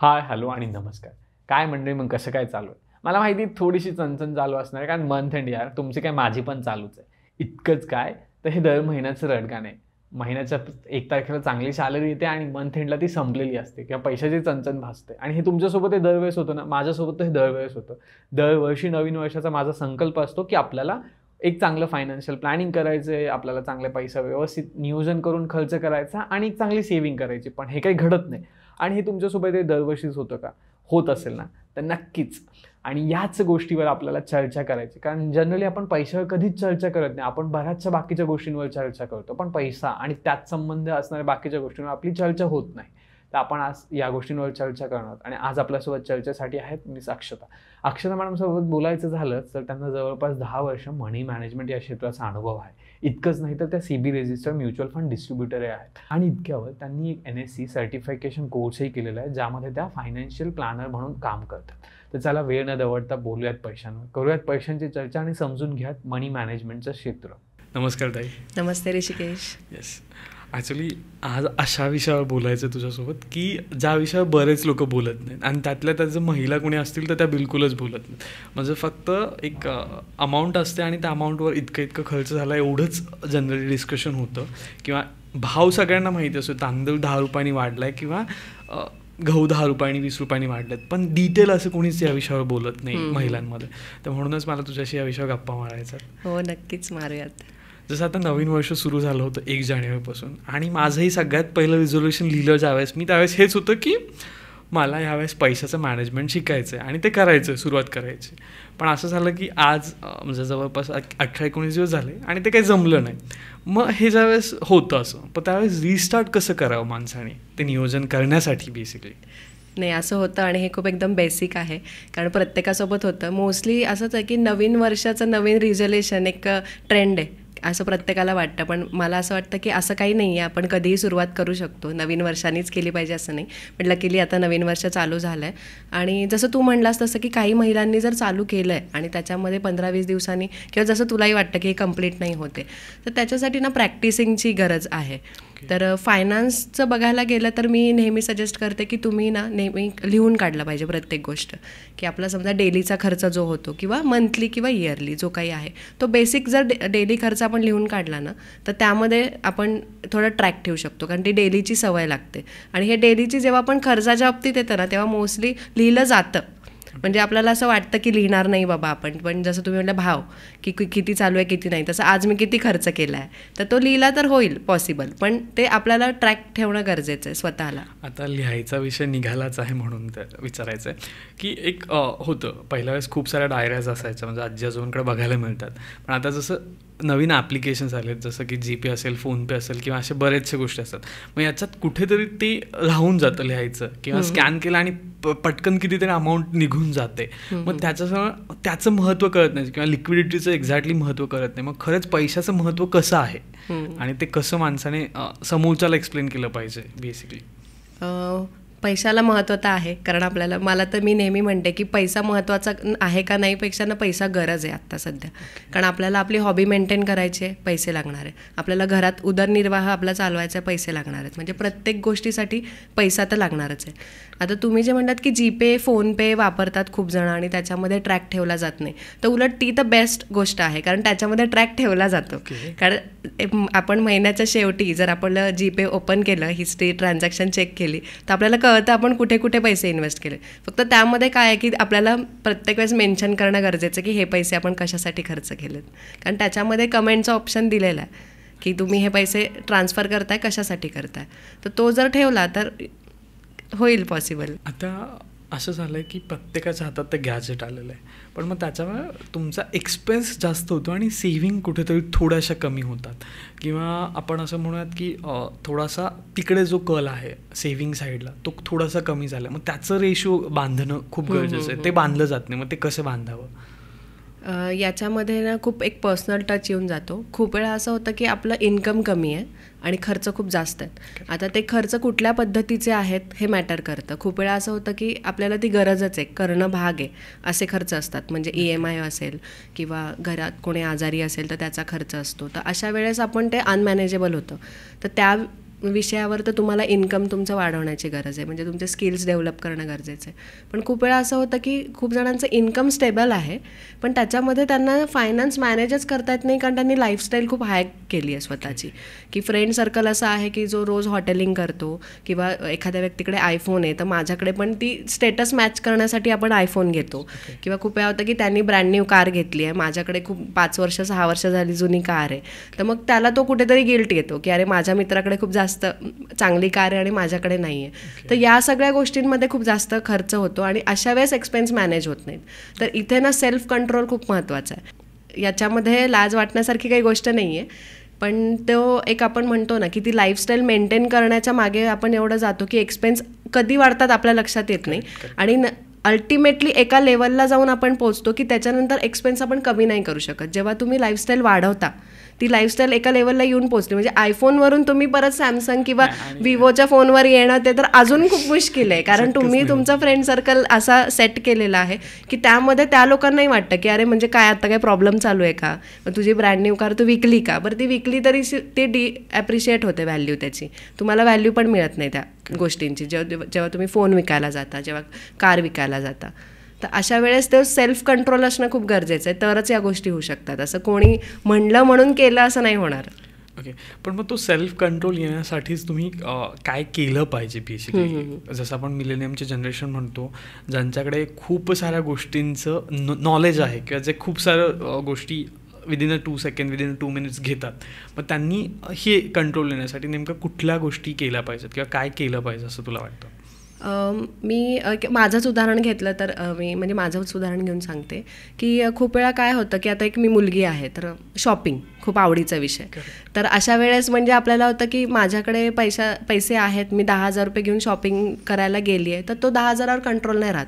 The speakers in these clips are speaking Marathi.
हाय, हॅलो आणि नमस्कार. काय मंडळी, मग कसं काय चालू आहे? मला माहिती आहे थोडीशी चणचण चालू असणार आहे, कारण मंथ एंड यार तुमची काय माझी पण चालूच आहे. इतकंच काय, तर हे दर महिन्याचं रडगाणं आहे. महिन्याच्या 1 तारखेला चांगली सॅलरी येते आणि मंथ एंडला ती संपलेली असते किंवा पैशाची चणचण भासते आणि हे तुमच्यासोबत हे दरवेळेस होतं ना, माझ्यासोबत तर हे दरवेळेस होतं. दरवर्षी नवीन वर्षाचा माझा संकल्प असतो, की आपल्याला एक चांगलं फायनान्शियल प्लॅनिंग करायचं आहे, आपल्याला चांगले पैसा व्यवस्थित नियोजन करून खर्च करायचा आणि एक चांगली सेव्हिंग करायची. पण हे काही घडत नाही. आणि हे तुमच्यासोबत हे दरवर्षीच होतं का? होत असेल ना, तर नक्कीच. आणि याच गोष्टीवर आपल्याला चर्चा करायची. कारण जनरली आपण पैशावर कधीच चर्चा करत नाही. आपण बऱ्याचशा बाकीच्या गोष्टींवर चर्चा करतो. पण पैसा आणि त्यात संबंध असणाऱ्या बाकीच्या गोष्टींवर आपली चर्चा होत नाही. तर आपण आज या गोष्टींवर चर्चा करणार आणि आज आपल्यासोबत चर्चेसाठी आहेत मिस अक्षता. अक्षता मॅडमसोबत बोलायचं झालं तर त्यांना जवळपास 10 वर्ष मनी मॅनेजमेंट या क्षेत्राचा अनुभव आहे. इतकंच नाही तर त्या CB रजिस्टर्ड म्युच्युअल फंड डिस्ट्रीब्युटरही आहेत आणि इतक्यावर त्यांनी एक NSE सर्टिफिकेशन कोर्सही केलेला आहे, ज्यामध्ये त्या फायनान्शियल प्लॅनर म्हणून काम करतात. तर चला वेळ न दवडता बोलूयात पैशांवर, करूयात पैशांची चर्चा आणि समजून घ्यात मनी मॅनेजमेंटचं क्षेत्र. नमस्कार ताई. नमस्ते ऋषिकेश. येस, ॲक्च्युली आज अशा विषयावर बोलायचं तुझ्यासोबत की ज्या विषयावर बरेच लोक बोलत नाहीत आणि त्यातल्या त्यात जर महिला कोणी असतील तर त्या बिलकुलच बोलत नाहीत. म्हणजे फक्त एक अमाऊंट असते आणि त्या अमाऊंटवर इतकं खर्च झाला एवढंच जनरली डिस्कशन होतं किंवा भाव सगळ्यांना माहिती असतो, तांदूळ 10 रुपयांनी वाढला आहे किंवा गहू 10 रुपयांनी 20 रुपयांनी वाढलेत, पण डिटेल असं कोणीच या विषयावर बोलत नाही महिलांमध्ये. तर म्हणूनच मला तुझ्याशी या विषयावर गप्पा मारायचा. हो, नक्कीच मारूयात. जसं आता नवीन वर्ष सुरू झालं होतं 1 जानेवारीपासून आणि माझंही सगळ्यात पहिलं रिझोल्युशन लिहिलं ज्यावेळेस मी, त्यावेळेस हेच होतं की मला ह्यावेळेस पैशाचं मॅनेजमेंट शिकायचं आहे आणि ते करायचं आहे, सुरुवात करायची. पण असं झालं की आज म्हणजे जवळपास 18-19 दिवस झाले आणि ते काही जमलं नाही. मग हे ज्यावेळेस होतं असं, पण त्यावेळेस रिस्टार्ट कसं करावं माणसाने ते नियोजन करण्यासाठी बेसिकली? नाही, असं होतं आणि हे खूप एकदम बेसिक आहे, कारण प्रत्येकासोबत होतं. मोस्टली असंच आहे की नवीन वर्षाचं नवीन रिझोल्युशन एक ट्रेंड आहे असं प्रत्येकाला वाटतं, पण मला असं वाटतं की असं काही नाही आहे. आपण कधीही सुरुवात करू शकतो, नवीन वर्षानेच केली पाहिजे असं नाही. पण लकीली आता नवीन वर्ष चालू झालं आहे आणि जसं तू म्हणलास तसं की काही महिलांनी जर चालू केलं आहे आणि त्याच्यामध्ये 15-20 दिवसांनी किंवा जसं तुलाही वाटतं की हे कंप्लीट नाही होते, तर त्याच्यासाठी ना प्रॅक्टिसिंगची गरज आहे. तर फायनान्सचं बघायला गेलं तर मी नेहमी सजेस्ट करते की तुम्ही ना नेहमी लिहून काढलं पाहिजे प्रत्येक गोष्ट, की आपला समजा डेलीचा खर्च जो होतो किंवा मंथली किंवा इयरली जो काही आहे तो बेसिक जर डेली खर्च आपण लिहून काढला ना, तर त्यामध्ये आपण थोडं ट्रॅक ठेवू शकतो, कारण ती डेलीची सवय लागते. आणि हे डेलीची जेव्हा आपण खर्चाच्या बाबतीत येतं ना, तेव्हा मोस्टली लिहिलं जातं. म्हणजे आपल्याला असं वाटतं की लिहिणार नाही बाबा आपण, पण जसं तुम्ही म्हटलं भाव की किती चालू आहे किती नाही, तसं आज मी किती खर्च केला आहे, तर तो लिहिला तर होईल पॉसिबल, पण ते आपल्याला ट्रॅक ठेवणं गरजेचं आहे स्वतःला. आता लिहायचा विषय निघालाच आहे म्हणून विचारायचं आहे की एक होतं पहिल्या वेळेस खूप साऱ्या डायऱ्याज असायच्या, म्हणजे आजी आजोबांकडे बघायला मिळतात. पण आता जसं नवीन ॲप्लिकेशन्स आलेत, जसं की GPay असेल, फोनपे असेल किंवा अशा बरेचशा गोष्टी असतात, मग याच्यात कुठेतरी ते राहून जातं लिहायचं किंवा स्कॅन केलं आणि पटकन कितीतरी अमाऊंट निघून जाते. मग त्याचं महत्त्व कळत नाही किंवा लिक्विडिटीचं एक्झॅक्टली महत्त्व कळत नाही. मग खरंच पैशाचं महत्त्व कसं आहे आणि ते कसं माणसाने समोरच्याला एक्सप्लेन केलं पाहिजे बेसिकली? पैशाला महत्त्व तर आहे, कारण मला तर मी नेहमी म्हणते की पैसा महत्त्वाचा आहे का नाही पेक्षा ना पैसा गरज आहे आत्ता सध्या. कारण आपल्याला आपली हॉबी मेंटेन करायची आहे, पैसे लागणार आहे. आपल्याला घरात उदरनिर्वाह आपला चालवायचा आहे, पैसे लागणार आहेत. म्हणजे प्रत्येक गोष्टीसाठी पैसा तर लागणारच आहे. आता तुम्ही जे म्हणतात की GPay, फोनपे वापरतात खूप जण आणि त्याच्यामध्ये ट्रॅक ठेवला जात नाही, तर उलट ती तर बेस्ट गोष्ट आहे, कारण त्याच्यामध्ये ट्रॅक ठेवला जातो. कारण आपण महिन्याच्या शेवटी जर आपलं GPay ओपन केलं, हिस्ट्री ट्रान्झॅक्शन चेक केली, तर आपल्याला कळतं आपण कुठे कुठे पैसे इन्व्हेस्ट केले. फक्त त्यामध्ये काय आहे की आपल्याला प्रत्येक वेळेस मेन्शन करणं गरजेचं की हे पैसे आपण कशासाठी खर्च केलेत, कारण त्याच्यामध्ये कमेंटचा ऑप्शन दिलेला आहे की तुम्ही हे पैसे ट्रान्सफर करताय कशासाठी करताय. तर तो जर ठेवला तर होईल पॉसिबल. आता असं झालं आहे की प्रत्येकाच्या हातात ते गॅजेट आलेलं आहे, पण मग त्याच्यामुळे तुमचा एक्सपेन्स जास्त होतो आणि सेव्हिंग कुठेतरी थोड्याशा कमी होतात. किंवा आपण असं म्हणूयात की थोडासा तिकडे जो कल आहे सेव्हिंग साईडला तो थोडासा कमी झाला. मग त्याचं रेशो बांधणं खूप गरजेचं आहे. ते बांधलं जात नाही, मग ते कसं बांधावं? याच्यामध्ये ना खूप एक पर्सनल टच येऊन जातो. खूप वेळा असं होतं की आपलं इन्कम कमी आहे आणि खर्च खूप जास्त आहेत. आता ते खर्च कुठल्या पद्धतीचे आहेत हे मॅटर करतं. खूप वेळा असं होतं की आपल्याला ती गरजच आहे, करणं भाग आहे, असे खर्च असतात. म्हणजे EMI असेल किंवा घरात कोणी आजारी असेल तर त्याचा खर्च असतो. तर अशा वेळेस आपण ते अनमॅनेजेबल होतं. तर विषयावर तर तुम्हाला इन्कम तुमचं वाढवण्याची गरज आहे, म्हणजे तुमचे स्किल्स डेव्हलप करणं गरजेचं आहे. पण खूप वेळा असं होतं की खूप जणांचं इन्कम स्टेबल आहे, पण त्याच्यामध्ये त्यांना फायनान्स मॅनेजच करता येत नाही, कारण त्यांनी लाईफस्टाईल खूप हाय केली आहे स्वतःची. की फ्रेंड सर्कल असं आहे की जो रोज हॉटेलिंग करतो, किंवा एखाद्या व्यक्तीकडे आयफोन आहे तर माझ्याकडे पण ती स्टेटस मॅच करण्यासाठी आपण आयफोन घेतो. किंवा खूप वेळा होतं की त्यांनी ब्रँड न्यू कार घेतली आहे, माझ्याकडे खूप 5 वर्ष 6 वर्ष झाली जुनी कार आहे, तर मग त्याला तो कुठेतरी गिल्ट येतो की अरे माझ्या मित्राकडे खूप जास्त चांगली कार आहे आणि माझ्याकडे नाही आहे. तर या सगळ्या गोष्टींमध्ये खूप जास्त खर्च होतो आणि अशा वेळेस एक्सपेन्स मॅनेज होत नाहीत. तर इथे ना सेल्फ कंट्रोल खूप महत्त्वाचा आहे. याच्यामध्ये लाज वाटण्यासारखी काही गोष्ट नाही आहे, पण तो एक आपण म्हणतो ना की ती लाईफस्टाईल मेंटेन करण्याच्या मागे आपण एवढं जातो की एक्सपेन्स कधी वाढतात आपल्या लक्षात येत नाही, आणि अल्टिमेटली एका लेवलला जाऊन आपण पोहोचतो की त्याच्यानंतर एक्सपेन्स आपण कमी नाही करू शकत. जेव्हा तुम्ही लाईफस्टाईल वाढवता, ती लाईफस्टाईल एका लेवलला येऊन पोहोचली, म्हणजे आयफोनवरून तुम्ही परत सॅमसंग किंवा विवोच्या फोनवर येणं ते तर अजून खूप मुश्किल आहे, कारण तुम्ही तुमचा फ्रेंड सर्कल असा सेट केलेला आहे की त्यामध्ये त्या लोकांनाही वाटतं की अरे म्हणजे काय आता काय प्रॉब्लेम चालू आहे का, तुझी ब्रँड न्यू कार तू विकली का, बरं ती विकली तरी ती ॲप्रिशिएट होते व्हॅल्यू त्याची, तुम्हाला व्हॅल्यू पण मिळत नाही त्या गोष्टींची जेव्हा तुम्ही फोन विकायला जाता, जेव्हा कार विकायला जाता. तर अशा वेळेस ते सेल्फ कंट्रोल असणं खूप गरजेचं आहे, तरच या गोष्टी होऊ शकतात. असं कोणी म्हणलं म्हणून केलं असं नाही होणार. ओके, पण मग तो सेल्फ कंट्रोल येण्यासाठीच तुम्ही काय केलं पाहिजे बेसिकली? जसं आपण मिलेनियमचे जनरेशन म्हणतो, ज्यांच्याकडे खूप साऱ्या गोष्टींचं नॉलेज आहे किंवा जे खूप साऱ्या गोष्टी विदिन अ 2 सेकंड, विदिन अ 2 मिनिट्स घेतात, मग त्यांनी हे कंट्रोल येण्यासाठी नेमकं कुठल्या गोष्टी केल्या पाहिजेत किंवा काय केलं पाहिजे असं तुला वाटतं? मी माझंच उदाहरण घेतलं तर मी म्हणजे माझंच उदाहरण घेऊन सांगते की खूप वेळा काय होतं की आता एक मी मुलगी आहे, तर शॉपिंग खूप आवडीचा विषय. तर अशा वेळेस म्हणजे आपल्याला होतं की माझ्याकडे पैसे आहेत, मी 10,000 रुपये घेऊन शॉपिंग करायला गेली आहे, तर तो 10,000वर कंट्रोल नाही राहत.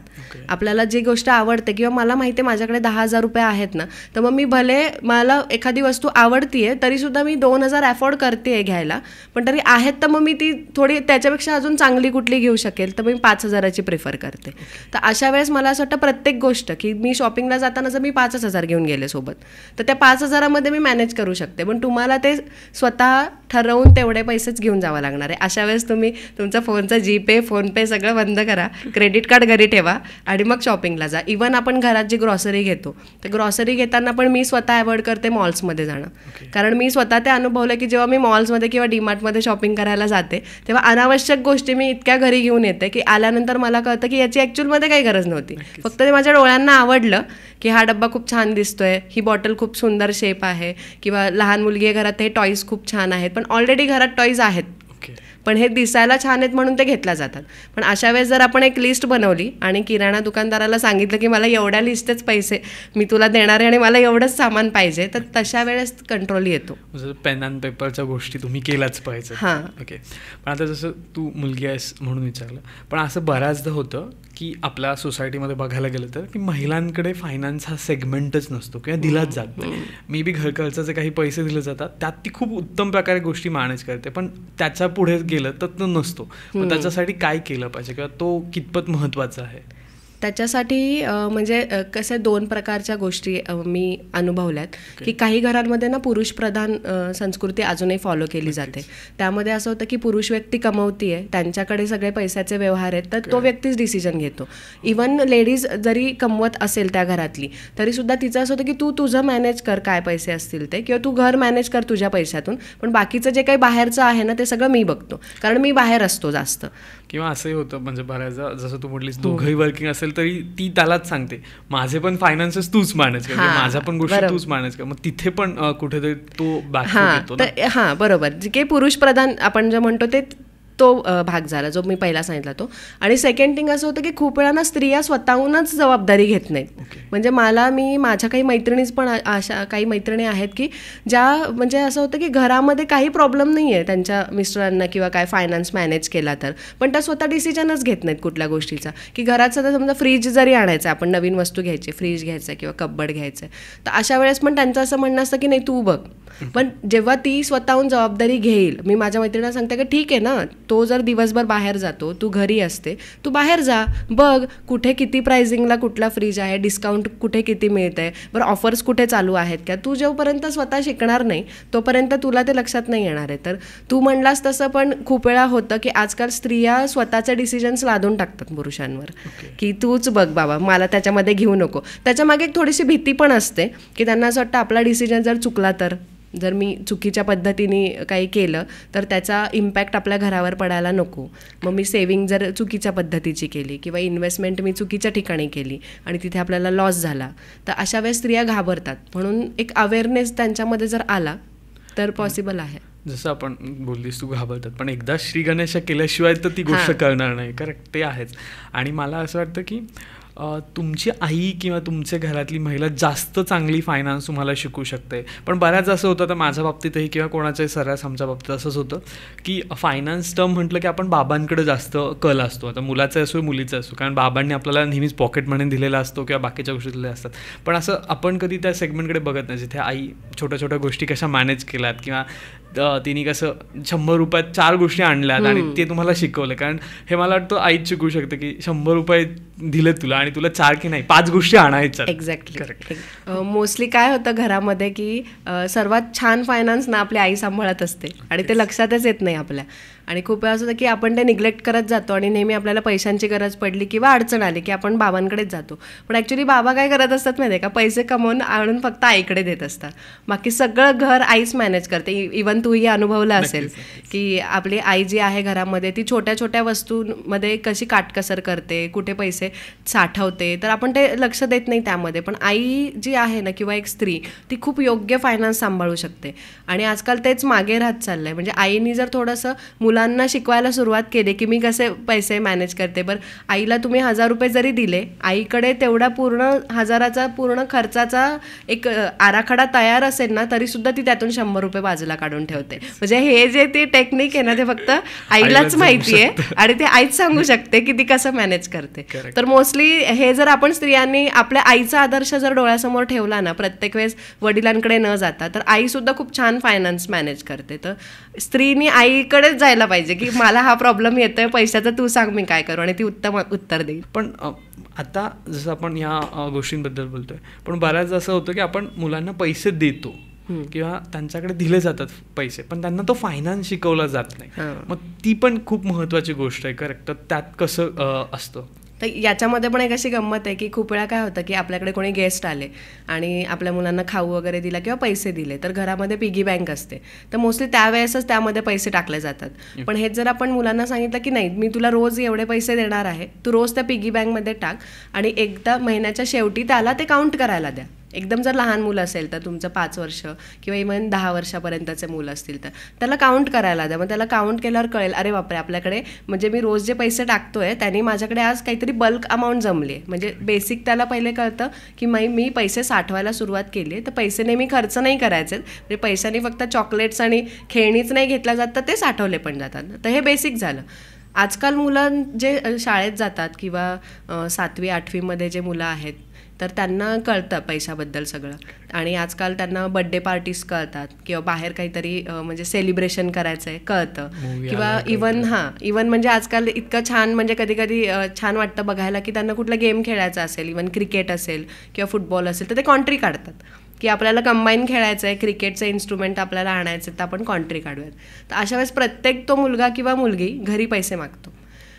आपल्याला जी गोष्ट आवडते किंवा मला माहिती आहे माझ्याकडे 10,000 रुपये आहेत ना, तर मग मी भले मला एखादी वस्तू आवडती आहे तरीसुद्धा मी 2,000 अफोर्ड करते घ्यायला, पण तरी आहेत तर मग मी ती थोडी त्याच्यापेक्षा अजून चांगली कुठली घेऊ शकेल तर मी 5,000ची प्रिफर करते. तर अशा वेळेस मला असं वाटतं प्रत्येक गोष्ट की मी शॉपिंगला जाताना जर मी 5,000 घेऊन गेले सोबत, तर त्या 5,000मध्ये मी मॅनेज करू शकते, पण तुम्हाला ते स्वतः ठरवून तेवढे पैसेच घेऊन जावं लागणार आहे. अशा वेळेस तुम्ही तुमचा फोनचा जीपे, फोनपे सगळं बंद करा, क्रेडिट कार्ड घरी ठेवा आणि मग शॉपिंगला जा. इव्हन आपण घरात जी ग्रॉसरी घेतो, तर ग्रॉसरी घेताना पण मी स्वतः अवॉइड करते मॉल्समध्ये जाणं, कारण मी स्वतः ते अनुभवलं की जेव्हा मी मॉल्समध्ये किंवा डीमार्टमध्ये शॉपिंग करायला जाते तेव्हा अनावश्यक गोष्टी मी इतक्या घरी घेऊन येते की आल्यानंतर मला कळतं की याची ॲक्च्युअलमध्ये काही गरज नव्हती. फक्त ते माझ्या डोळ्यांना आवडलं की हा डब्बा खूप छान दिसतोय, ही बॉटल खूप सुंदर शेप आहे, किंवा लहान मुलगी आहे घरात, हे टॉईज खूप छान आहेत, पण ऑलरेडी घरात टॉईज आहेत, पण हे दिसायला छान आहेत म्हणून ते घेतल्या जातात. पण अशा वेळेस जर आपण एक लिस्ट बनवली आणि किराणा दुकानदाराला सांगितलं की मला एवढ्या लिस्टच पैसे मी तुला देणार आहे आणि मला एवढंच सामान पाहिजे, तर तशा वेळेस कंट्रोल येतो. पेन अँड पेपरच्या गोष्टी तुम्ही केल्याच पाहिजे. हां, ओके. पण आता जसं तू मुलगी आहेस म्हणून विचारलं, पण असं बऱ्याचदा होतं की आपल्या सोसायटीमध्ये बघायला गेलं तर की महिलांकडे फायनान्स हा सेगमेंटच नसतो किंवा दिलाच जात नाही. मे बी घर खर्चाचे काही पैसे दिले जातात, त्यात ती खूप उत्तम प्रकारे गोष्टी मॅनेज करते, पण त्याच्या पुढे गेलं तर तो नसतो. पण त्याच्यासाठी काय केलं पाहिजे किंवा तो कितपत महत्त्वाचा आहे? त्याच्यासाठी म्हणजे कसे 2 प्रकारच्या गोष्टी मी अनुभवल्यात की काही घरांमध्ये ना पुरुष प्रधान संस्कृती अजूनही फॉलो केली जाते. त्यामध्ये असं होतं की पुरुष व्यक्ती कमवती आहे, त्यांच्याकडे सगळे पैशाचे व्यवहार आहेत, तर तो व्यक्तीच डिसिजन घेतो. इवन लेडीज जरी कमवत असेल त्या घरातली तरीसुद्धा तिचं असं होतं की तू तुझं मॅनेज कर, काय पैसे असतील ते, किंवा तू घर मॅनेज कर तुझ्या पैशातून, पण बाकीचं जे काही बाहेरचं आहे ना ते सगळं मी बघतो, कारण मी बाहेर असतो जास्त. किंवा असंही होतं म्हणजे बऱ्याचदा जसं तू म्हटलीस दोघंही वर्किंग असेल तरी ती त्यालाच सांगते माझे पण फायनान्सेस तूच मॅनेज कर, माझ्या पण गोष्टी तूच मॅनेज कर, मग तिथे पण कुठेतरी तो बॅकफूट येतो ना. हां, बरोबर. जे काही पुरुष प्रधान आपण जे म्हणतो ते तो भाग झाला जो मी पहिला सांगितला तो. आणि सेकंड थिंग असं होतं की खूप वेळा ना स्त्रिया स्वतःहूनच जबाबदारी घेत नाहीत. म्हणजे माझ्या काही मैत्रिणीच पण अशा काही मैत्रिणी आहेत की ज्या म्हणजे असं होतं की घरामध्ये काही प्रॉब्लेम नाही आहे त्यांच्या मिस्टरांना किंवा काय फायनान्स मॅनेज केला तर, पण त्या स्वतः डिसिजनच घेत नाहीत कुठल्या गोष्टीचा. की घरात सध्या समजा फ्रीज जरी आणायचं, आपण नवीन वस्तू घ्यायची, फ्रीज घ्यायचं किंवा कब्बड घ्यायचं, तर अशा वेळेस पण त्यांचं असं म्हणणं असतं की नाही तू बघ. पण जेव्हा ती स्वतःहून जबाबदारी घेईल, मी माझ्या मैत्रिणीला सांगते की ठीक आहे ना, तो जर दिवसभर बाहेर जातो, तू घरी असते, तू बाहेर जा, बघ कुठे किती प्राइसिंगला कुठला फ्रीज आहे, डिस्काउंट कुठे किती मिळत आहे, बरं ऑफर्स कुठे चालू आहेत का. तू जोपर्यंत स्वतः शिकणार नाही तोपर्यंत तुला ते लक्षात नाही येणार आहे. तर तू म्हणलास तसं पण खूप वेळा होतं की आजकाल स्त्रिया स्वतःचे डिसिजन्स लादून टाकतात पुरुषांवर, की तूच बघ बाबा, मला त्याच्यामध्ये घेऊ नको. त्याच्यामागे एक थोडीशी भीती पण असते की त्यांना असं वाटतं आपला डिसिजन जर चुकला तर, जर मी चुकीच्या पद्धतीने काही केलं तर त्याचा इम्पॅक्ट आपल्या घरावर पडायला नको. मग मी सेविंग जर चुकीच्या पद्धतीची केली किंवा इन्व्हेस्टमेंट मी चुकीच्या ठिकाणी केली आणि तिथे आपल्याला लॉस झाला, तर अशा वेळेस स्त्रिया घाबरतात. म्हणून एक अवेअरनेस त्यांच्यामध्ये जर आला तर पॉसिबल आहे. जसं आपण बोललीस तू घाबरतात, पण एकदा श्री गणेशा केल्याशिवाय तर ती गोष्ट करणार नाही. करेक्ट, ते आहेच. आणि मला असं वाटतं की तुमची आई किंवा तुमच्या घरातली महिला जास्त चांगली फायनान्स तुम्हाला शिकू शकते. पण बऱ्याच असं होतं, तर माझ्या बाबतीतही किंवा कोणाच्याही सर्रास आमच्या बाबतीत असंच होतं की फायनान्स टर्म म्हटलं की आपण बाबांकडे जास्त कल असतो. आता मुलाचा असो मुलीचा असो, कारण बाबांनी आपल्याला नेहमीच पॉकेट मनी दिलेला असतो किंवा बाकीच्या गोष्टी दिलेल्या असतात. पण असं आपण कधी त्या सेगमेंटकडे बघत नाही जिथे आई छोट्या छोट्या गोष्टी कशा मॅनेज केल्यात किंवा तिने कसं 100 रुपयात 4 गोष्टी आणल्यात आणि ते तुम्हाला शिकवलं. कारण हे मला वाटतं आईच शिकू शकते की 100 रुपये दिले तुला आणि तुला 4 की नाही 5 गोष्टी आणायच्या. एक्झॅक्टली. मोस्टली काय होतं घरामध्ये की सर्वात छान फायनान्स ना आपली आई सांभाळत असते आणि ते लक्षातच येत नाही आपल्या. आणि खूप वेळा असं होतं की आपण ते निग्लेक्ट करत जातो आणि नेहमी आपल्याला पैशांची गरज पडली किंवा अडचण आली की आपण बाबांकडेच जातो. पण ॲक्च्युली बाबा काय करत असतात माहिती आहे का, पैसे कमवून आणून फक्त आईकडे देत असतात. बाकी सगळं घर आईच मॅनेज करते. इवन तूही अनुभवलं असेल की आपली आई जी आहे घरामध्ये ती छोट्या छोट्या वस्तूंमध्ये कशी काटकसर करते, कुठे पैसे साठवते, तर आपण ते लक्ष देत नाही त्यामध्ये. पण आई जी आहे ना किंवा एक स्त्री, ती खूप योग्य फायनान्स सांभाळू शकते. आणि आजकाल तेच मागे राहत चाललं आहे. म्हणजे आईनी जर थोडंसं मुलांना शिकवायला सुरुवात केली की मी कसे पैसे मॅनेज करते. बरं, आईला तुम्ही 1000 रुपये जरी दिले, आईकडे तेवढा पूर्ण 1000चा पूर्ण खर्चाचा एक आराखडा तयार असेल ना, तरीसुद्धा ती त्यातून 100 रुपये बाजूला काढून ठेवते. म्हणजे हे जे ती टेक्निक आहे ना, ते फक्त आईलाच माहिती आहे आणि ते आईच सांगू शकते की ती कसं मॅनेज करते. तर मोस्टली हे जर आपण स्त्रियांनी आपल्या आईचा आदर्श जर डोळ्यासमोर ठेवला ना, प्रत्येक वेळेस वडिलांकडे न जाता, तर आईसुद्धा खूप छान फायनान्स मॅनेज करते. तर स्त्रीनी आईकडेच जायला पाहिजे की मला हा प्रॉब्लेम येतोय पैशाचा, तू सांग मी काय करू, आणि ती उत्तम उत्तर देईल. पण आता जसं आपण ह्या गोष्टींबद्दल बोलतोय, पण बऱ्याच असं होतं की आपण मुलांना पैसे देतो किंवा त्यांच्याकडे दिले जातात पैसे, पण त्यांना तो फायनान्स शिकवला जात नाही. मग ती पण खूप महत्वाची गोष्ट आहे. करेक्ट. तर त्यात कसं असतं? तर याच्यामध्ये पण एक अशी गंमत आहे की खूप वेळा काय होतं की आपल्याकडे कोणी गेस्ट आले आणि आपल्या मुलांना खाऊ वगैरे दिला किंवा पैसे दिले, तर घरामध्ये पिगी बँक असते. तर मोस्टली त्यावेळेसच त्यामध्ये पैसे टाकले जातात. पण हेच जर आपण मुलांना सांगितलं की नाही, मी तुला रोज एवढे पैसे देणार आहे, तू रोज त्या पिगी बँकमध्ये टाक आणि एकदा महिन्याच्या शेवटी त्याला ते काउंट करायला द्या. एकदम जर लहान मुलं असेल तर तुमचं 5 वर्ष किंवा इव्हन 10 वर्षापर्यंतचे मुलं असतील तर त्याला काउंट करायला द्या. मग त्याला काउंट केल्यावर कळेल, अरे बापरे, आपल्याकडे म्हणजे मी रोज जे पैसे टाकतोय त्याने माझ्याकडे आज काहीतरी बल्क अमाऊंट जमली आहे. म्हणजे बेसिक त्याला पहिले कळतं की मी पैसे साठवायला सुरुवात केली आहे. तर पैसे नेहमी खर्च नाही करायचे, म्हणजे पैशाने फक्त चॉकलेट्स आणि खेळणीच नाही घेतल्या जात, तर ते साठवले पण जातात. तर हे बेसिक झालं. आजकाल मुलं जे शाळेत जातात किंवा 7वी 8वीमध्ये जे मुलं आहेत, तर त्यांना कळतं पैशाबद्दल सगळं. आणि आजकाल त्यांना बड्डे पार्टीज कळतात किंवा बाहेर काहीतरी म्हणजे सेलिब्रेशन करायचं आहे कळतं. किंवा इवन म्हणजे आजकाल इतकं छान, म्हणजे कधी कधी छान वाटतं बघायला की त्यांना कुठला गेम खेळायचा असेल, इवन क्रिकेट असेल किंवा फुटबॉल असेल, तर ते कॉन्ट्री काढतात की आपल्याला कंबाईन खेळायचं आहे, क्रिकेटचं इन्स्ट्रुमेंट आपल्याला आणायचं तर आपण कॉन्ट्री काढूयात. तर अशा वेळेस प्रत्येक तो मुलगा किंवा मुलगी घरी पैसे मागतो.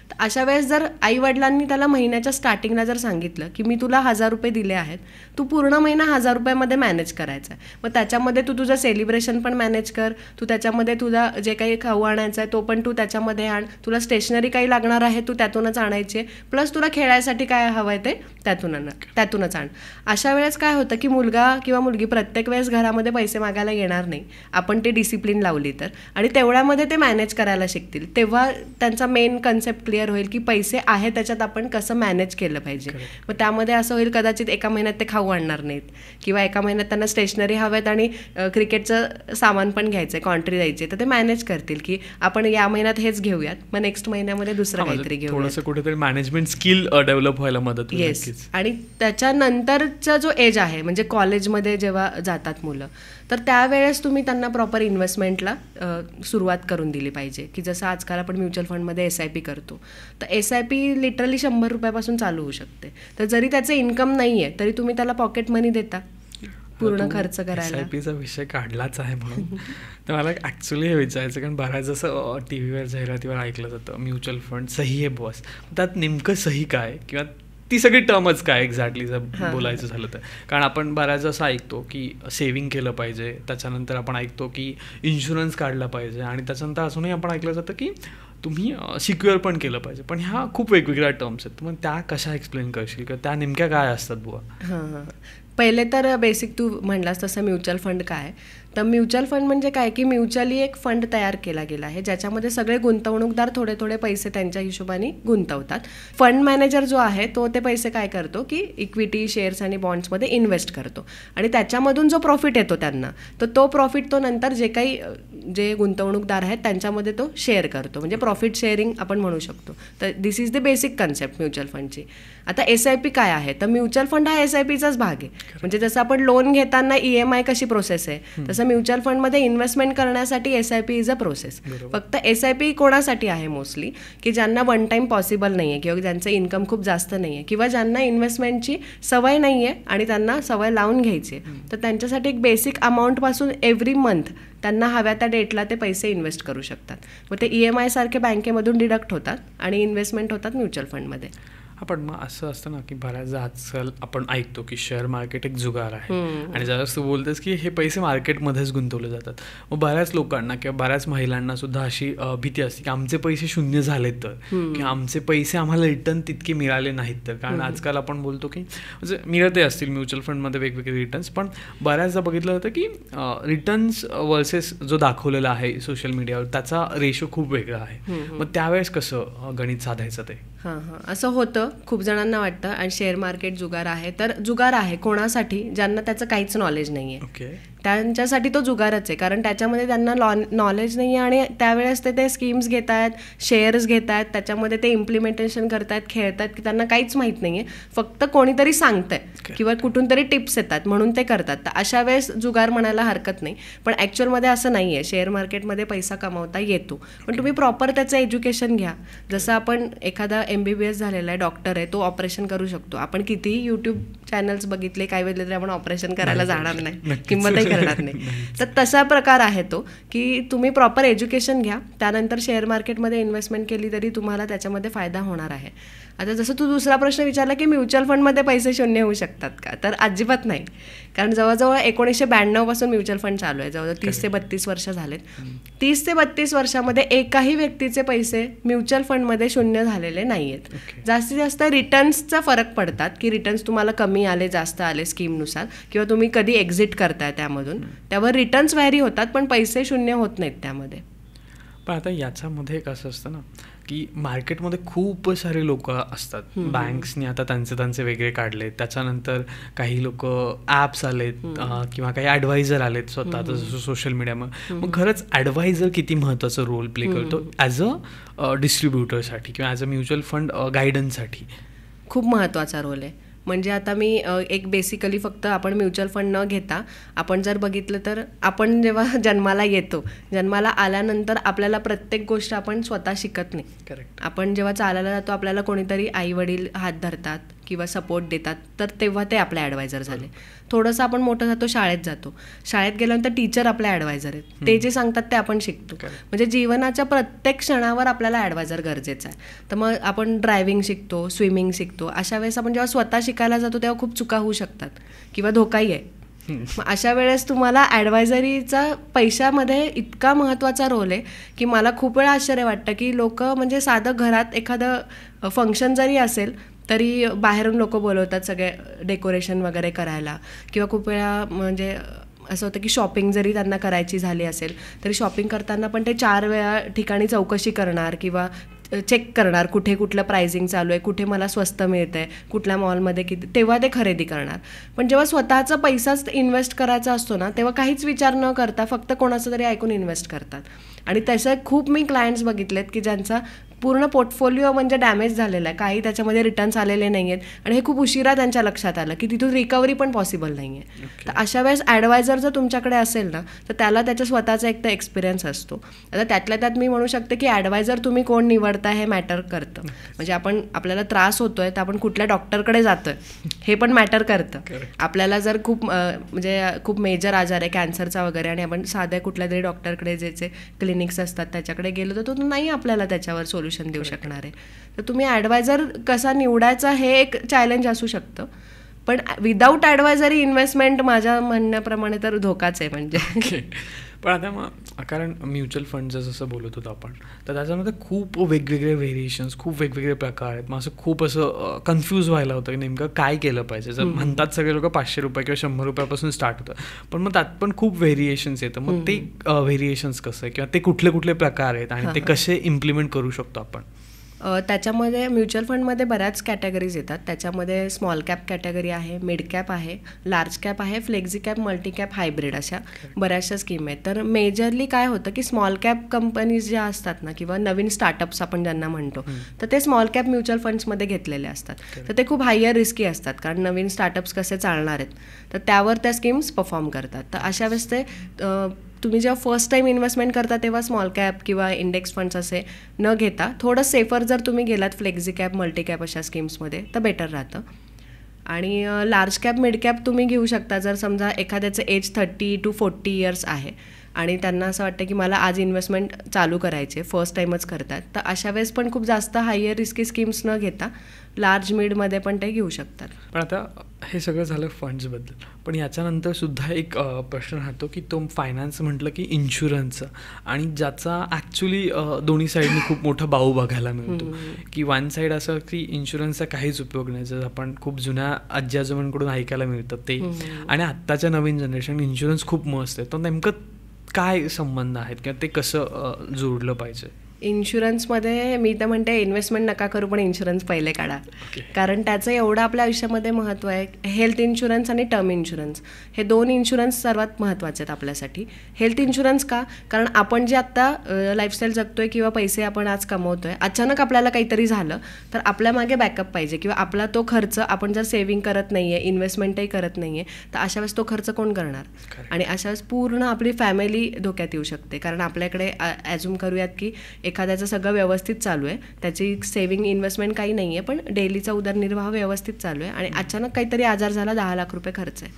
तर अशा वेळेस जर आईवडिलांनी त्याला महिन्याच्या स्टार्टिंगला जर सांगितलं की मी तुला 1000 रुपये दिले आहेत, तू पूर्ण महिना 1000 रुपयामध्ये मॅनेज करायचा आहे. मग त्याच्यामध्ये तू तुझं सेलिब्रेशन पण मॅनेज कर, तू त्याच्यामध्ये तुझा जे काही खाऊ आणायचा आहे तो पण तू त्याच्यामध्ये आण, तुला स्टेशनरी काही लागणार आहे तू त्यातूनच आणायची आहे, प्लस तुला खेळायसाठी काय हवं आहे ते त्यातूनच आण. अशा वेळेस काय होतं की मुलगा किंवा मुलगी प्रत्येक वेळेस घरामध्ये पैसे मागायला येणार नाही, आपण ते डिसिप्लिन लावली तर, आणि तेवढ्यामध्ये ते मॅनेज करायला शिकतील. तेव्हा त्यांचा मेन कन्सेप्ट क्लिअर होईल की पैसे आहे त्याच्यात आपण कसं मॅनेज केलं पाहिजे. मग त्यामध्ये असं होईल कदाचित एका महिन्यात ते खाऊ आणणार नाहीत किंवा एका महिन्यात त्यांना स्टेशनरी हव्यात आणि क्रिकेटचं सामान पण घ्यायचं आहे, कॉन्ट्री द्यायची, तर ते मॅनेज करतील की आपण या महिन्यात हेच घेऊयात, मग नेक्स्ट महिन्यामध्ये दुसरं काहीतरी घेऊयात. थोडंसं कुठेतरी मॅनेजमेंट स्किल डेव्हलप व्हायला मदत होईल. येस. आणि त्याच्यानंतरचा जो एज आहे म्हणजे कॉलेजमध्ये जेव्हा जातात मुलं, तर त्यावेळेस तुम्ही त्यांना प्रॉपर इन्व्हेस्टमेंटला सुरुवात करून दिली पाहिजे. की जसं आजकाल आपण म्युच्युअल फंडमध्ये SIP करतो, तर SIP लिटरली 100 रुपयापासून चालू होऊ शकते. तर जरी त्याचं इन्कम नाही आहे तरी तुम्ही त्याला पॉकेट मनी देता पूर्ण खर्च करायला. SIPचा विषय काढलाच आहे म्हणून तर मला ॲक्च्युली हे विचारायचं, कारण बऱ्याच जसं TV वर जाहिरातीवर ऐकलं जातं म्युच्युअल फंड सही आहे बॉस, त्यात नेमकं सही काय किंवा ती सगळी टर्मच काय एक्झॅक्टली जर बोलायचं झालं तर. कारण आपण बऱ्याच असं ऐकतो की सेव्हिंग केलं पाहिजे, त्याच्यानंतर आपण ऐकतो की इन्शुरन्स काढला पाहिजे, आणि त्याच्यानंतर अजूनही आपण ऐकलं जातं की तुम्ही सिक्युअर पण केलं पाहिजे. पण ह्या खूप वेगवेगळ्या टर्म्स आहेत, मग त्या कशा एक्सप्लेन करशील किंवा त्या नेमक्या काय असतात बुवा? हां, पहिले तर बेसिक तू म्हणलास तसं म्युच्युअल फंड काय, तर म्युच्युअल फंड म्हणजे काय की म्युच्युअली एक फंड तयार केला गेला आहे ज्याच्यामध्ये सगळे गुंतवणूकदार थोडे थोडे पैसे त्यांच्या हिशोबाने गुंतवतात. फंड मॅनेजर जो आहे तो ते पैसे काय करतो की इक्विटी, शेअर्स आणि बॉन्ड्समध्ये इन्व्हेस्ट करतो, आणि त्याच्यामधून जो प्रॉफिट येतो त्यांना, तर तो प्रॉफिट तो नंतर जे गुंतवणूकदार आहेत त्यांच्यामध्ये तो शेअर करतो, म्हणजे प्रॉफिट शेअरिंग आपण म्हणू शकतो. तर this is the basic concept mutual फंडची. आता SIP काय आहे, तर म्युच्युअल फंड हा SIPचाच भाग आहे. म्हणजे जसं आपण लोन घेताना EMI कशी प्रोसेस आहे, तसं म्युच्युअल फंडमध्ये इन्व्हेस्टमेंट करण्यासाठी SIP इज अ प्रोसेस. फक्त SIP कोणासाठी आहे मोस्टली, की ज्यांना वन टाईम पॉसिबल नाही आहे किंवा ज्यांचं इन्कम खूप जास्त नाही आहे किंवा ज्यांना इन्व्हेस्टमेंटची सवय नाही आहे आणि त्यांना सवय लावून घ्यायची आहे, तर त्यांच्यासाठी एक बेसिक अमाऊंटपासून एव्हरी मंथ त्यांना हव्या त्या डेटला ते पैसे इन्व्हेस्ट करू शकतात. मग ते EMI सारखे बँकेमधून डिडक्ट होतात आणि इन्व्हेस्टमेंट होतात म्युच्युअल फंडमध्ये. पण मग असं असतं ना की बऱ्याचदा आजकाल आपण ऐकतो की शेअर मार्केट एक जुगार आहे, आणि जरा तू बोलतेस की हे पैसे मार्केटमध्येच गुंतवले जातात. मग बऱ्याच लोकांना किंवा बऱ्याच महिलांना सुद्धा अशी भीती असते की आमचे पैसे शून्य झाले तर, की आमचे पैसे आम्हाला रिटर्न तितके मिळाले नाहीत तर. कारण आजकाल आपण बोलतो की म्हणजे मिळते असतील म्युच्युअल फंडमध्ये वेगवेगळे रिटर्न्स, पण बऱ्याचदा बघितलं जातं की रिटर्न्स वर्सेस जो दाखवलेला आहे सोशल मीडियावर त्याचा रेशो खूप वेगळा आहे. मग त्यावेळेस कसं गणित साधायचं ते? असं होतं, खूप जणांना वाटतं आणि शेअर मार्केट जुगार आहे. तर जुगार आहे कोणासाठी, ज्यांना त्याचं काहीच नॉलेज नाही आहे, त्यांच्यासाठी तो जुगारच आहे. कारण त्याच्यामध्ये त्यांना नॉलेज नाही आहे आणि त्यावेळेस ते स्कीम्स घेत आहेत, शेअर्स घेत आहेत, त्याच्यामध्ये ते इम्प्लिमेंटेशन करतायत, खेळतात की त्यांना काहीच माहीत नाही आहे, फक्त कोणीतरी सांगतंय किंवा कुठून तरी टिप्स येतात म्हणून ते करतात. तर अशा वेळेस जुगार म्हणायला हरकत नाही. पण ॲक्च्युअलमध्ये असं नाही आहे. शेअर मार्केटमध्ये पैसा कमावता येतो, पण तुम्ही प्रॉपर त्याचं एज्युकेशन घ्या. जसं आपण एखादा MBBS झालेला आहे, डॉक्टर आहे, तो ऑपरेशन करू शकतो. आपण कितीही यूट्यूब चॅनल्स बघितले, काय वेळेला तरी आपण ऑपरेशन करायला जाणार नाही, किंमतही करणार नाही. तर तसा प्रकार आहे तो, की तुम्ही प्रॉपर एज्युकेशन घ्या, त्यानंतर शेअर मार्केटमध्ये इन्व्हेस्टमेंट केली तरी तुम्हाला त्याच्यामध्ये फायदा होणार आहे. आता जसं तू दुसरा प्रश्न विचारला की म्युच्युअल फंडमध्ये पैसे शून्य होऊ शकतात का, तर अजिबात नाही. कारण जवळजवळ 1992 पासून म्युच्युअल फंड चालू आहे, जवळजवळ 30 ते 32 वर्ष झालेत. 30 ते 32 वर्षामध्ये एकाही व्यक्तीचे पैसे म्युच्युअल फंडमध्ये शून्य झालेले नाही आहेत. जास्तीत जास्त रिटर्न्सचा फरक पडतात, की रिटर्न्स तुम्हाला कमी आले, जास्त आले स्कीमनुसार, किंवा तुम्ही कधी एक्झिट करताय त्यामधून, त्यावर रिटर्न्स व्हॅरी होतात, पण पैसे शून्य होत नाहीत त्यामध्ये. पण आता याच्यामध्ये कसं असतं ना की मार्केटमध्ये खूप सारे लोक असतात. बँक्सनी आता त्यांचे वेगळे काढले, त्याच्यानंतर काही लोक ॲप्स आलेत किंवा काही ॲडवायझर आलेत स्वतः, जसं सोशल मीडियामध्ये. मग खरंच ॲडवायझर किती महत्त्वाचा रोल प्ले करतो ॲज अ डिस्ट्रीब्युटरसाठी किंवा ॲज अ म्युच्युअल फंड गायडन्ससाठी? खूप महत्त्वाचा रोल आहे. म्हणजे आता मी एक बेसिकली फक्त आपण म्युच्युअल फंड न घेता आपण जर बघितलं तर आपण जेव्हा जन्माला येतो, जन्माला आल्यानंतर आपल्याला प्रत्येक गोष्ट आपण स्वतः शिकत नाही. करेक्ट. आपण जेव्हा चालायला जातो आपल्याला कोणीतरी आई वडील हात धरतात किंवा सपोर्ट देतात, तर तेव्हा ते आपले ॲडवायझर झाले. थोडंसं आपण मोठं जातो, शाळेत जातो, शाळेत गेल्यानंतर टीचर आपले ॲडवायझर आहेत, ते जे सांगतात ते आपण शिकतो. म्हणजे जीवनाच्या प्रत्येक क्षणावर आपल्याला ॲडवायझर गरजेचा आहे. तर मग आपण ड्रायव्हिंग शिकतो, स्विमिंग शिकतो, अशा वेळेस आपण जेव्हा स्वतः शिकायला जातो तेव्हा खूप चुका होऊ शकतात किंवा धोकाही आहे. मग अशा वेळेस तुम्हाला ॲडवायझरीचा पैशामध्ये इतका महत्त्वाचा रोल आहे की मला खूप वेळा आश्चर्य वाटतं की लोक म्हणजे साधं घरात एखादं फंक्शन जरी असेल तरी बाहेरून लोक बोलवतात सगळे डेकोरेशन वगैरे करायला, किंवा खूप वेळा म्हणजे असं होतं की शॉपिंग जरी त्यांना करायची झाली असेल तरी शॉपिंग करताना पण ते 4 वेळा ठिकाणी चौकशी करणार किंवा चेक करणार कुठे कुठलं प्राइसिंग चालू आहे, कुठे मला स्वस्त मिळतं आहे, कुठल्या मॉलमध्ये किती, तेव्हा ते खरेदी करणार. पण जेव्हा स्वतःचा पैसाच इन्व्हेस्ट करायचा असतो ना, तेव्हा काहीच विचार न करता फक्त कोणाचं तरी ऐकून इन्व्हेस्ट करतात. आणि तसं खूप मी क्लायंट्स बघितलेत की ज्यांचा पूर्ण पोर्टफोलिओ म्हणजे डॅमेज झालेला आहे, काही त्याच्यामध्ये रिटर्न्स आलेले नाही आहेत आणि हे खूप उशिरा त्यांच्या लक्षात आलं की तिथून रिकव्हरी पण पॉसिबल नाही आहे. तर अशा वेळेस ॲडवायझर जर तुमच्याकडे असेल ना, तर त्याला त्याचा स्वतःचा एक तर एक्सपिरियन्स असतो. आता त्यातल्या त्यात मी म्हणू शकते की ॲडवायझर तुम्ही कोण निवडता हे मॅटर करतं. म्हणजे आपल्याला त्रास होतोय तर आपण कुठल्या डॉक्टरकडे जातोय हे पण मॅटर करतं. आपल्याला जर खूप मेजर आजार आहे कॅन्सरचा वगैरे आणि आपण साध्या कुठल्या तरी डॉक्टरकडे ज्याचे क्लिनिक्स असतात त्याच्याकडे गेलो तर तो नाही आपल्याला त्याच्यावर सोल्युशन देऊ शकणार आहे. तर तुम्ही ॲडवायझर कसा निवडायचा हे एक चॅलेंज असू शकतं. पण विदाऊट ॲडवायझरी इन्व्हेस्टमेंट माझ्या म्हणण्याप्रमाणे तर धोकाच आहे. म्हणजे पण आता मग कारण म्युच्युअल फंडचं जसं बोलत होतो आपण, तर त्याच्यामध्ये खूप वेगवेगळे व्हेरिएशन्स, खूप वेगवेगळे प्रकार आहेत. मग असं खूप असं कन्फ्यूज व्हायला होतं की नेमकं काय केलं पाहिजे. जर म्हणतात सगळे लोक 500 रुपये किंवा 100 रुपयापासून स्टार्ट होतं, पण मग त्यात पण खूप व्हेरिएशन्स येतं. मग ते व्हेरिएशन्स कसं किंवा ते कुठले कुठले प्रकार आहेत आणि ते कसे इम्प्लिमेंट करू शकतो आपण. त्याच्यामध्ये म्युच्युअल फंडमध्ये बऱ्याच कॅटेगरीज येतात. त्याच्यामध्ये स्मॉल कॅप कॅटेगरी आहे, मिड कॅप आहे, लार्ज कॅप आहे, flexi cap, multi cap, hybrid, अशा बऱ्याचशा स्कीम आहेत. तर मेजरली काय होतं की स्मॉल कॅप कंपनीज ज्या असतात ना किंवा नवीन स्टार्टअप्स आपण ज्यांना म्हणतो, तर ते स्मॉल कॅप म्युच्युअल फंड्समध्ये घेतलेले असतात. तर ते खूप हायर रिस्की असतात कारण नवीन स्टार्टअप्स कसे चालणार आहेत तर त्यावर त्या स्कीम्स परफॉर्म करतात. तर अशा वेळेस ते तुम्ही जेव्हा फर्स्ट टाईम इन्व्हेस्टमेंट करता तेव्हा स्मॉल कॅप किंवा इंडेक्स फंड्स असे न घेता थोडं सेफर जर तुम्ही गेलात फ्लेक्झी कॅप, मल्टी कॅप अशा स्कीम्समध्ये तर बेटर राहतं. आणि लार्ज कॅप, मिड कॅप तुम्ही घेऊ शकता जर समजा एखाद्याचं एज 30 to 40 इयर्स आहे आणि त्यांना असं वाटतं की मला आज इन्व्हेस्टमेंट चालू करायचे, फर्स्ट टाईमच करतात, तर अशा वेळेस पण खूप जास्त हायर रिस्की स्कीम्स न घेता लार्ज मिडमध्ये पण ते घेऊ शकतात. पण आता हे सगळं झालं फंड्सबद्दल, पण याच्यानंतर सुद्धा एक प्रश्न राहतो की तो फायनान्स म्हटलं की इन्शुरन्सचं, आणि ज्याचा ॲक्च्युली दोन्ही साईडनी खूप मोठा बाऊ बघायला मिळतो. की वन साईड असं की इन्शुरन्सचा काहीच उपयोग नाही, जर आपण खूप जुन्या आजी आजोबांकडून ऐकायला मिळतं ते, आणि आत्ताच्या नवीन जनरेशन इन्शुरन्स खूप मस्त आहे. तर नेमकं काय संबंध आहेत किंवा ते कसं जोडलं पाहिजे. इन्शुरन्समध्ये मी तर म्हणते इन्व्हेस्टमेंट नका करू पण इन्शुरन्स पहिले काढा. कारण त्याचं एवढं आपल्या आयुष्यामध्ये महत्त्व आहे. हेल्थ इन्शुरन्स आणि टर्म इन्शुरन्स हे दोन इन्शुरन्स सर्वात महत्त्वाचे आहेत आपल्यासाठी. हेल्थ इन्शुरन्स का, कारण आपण जे आत्ता लाईफस्टाईल जगतोय किंवा पैसे आपण आज कमवतोय, अचानक आपल्याला काहीतरी झालं तर आपल्या मागे बॅकअप पाहिजे, किंवा आपला तो खर्च आपण जर सेव्हिंग करत नाही आहे, इन्व्हेस्टमेंटही करत नाही आहे, तर अशा वेळेस तो खर्च कोण करणार. आणि अशा वेळेस पूर्ण आपली फॅमिली धोक्यात येऊ शकते. कारण आपल्याकडे ॲझ्युम करूयात की एखाद्याचं सगळं व्यवस्थित चालू आहे, त्याची सेव्हिंग इन्व्हेस्टमेंट काही नाही आहे, पण डेलीचा उदरनिर्वाह व्यवस्थित चालू आहे आणि अचानक काहीतरी आजार झाला, 10 लाख रुपये खर्च आहे,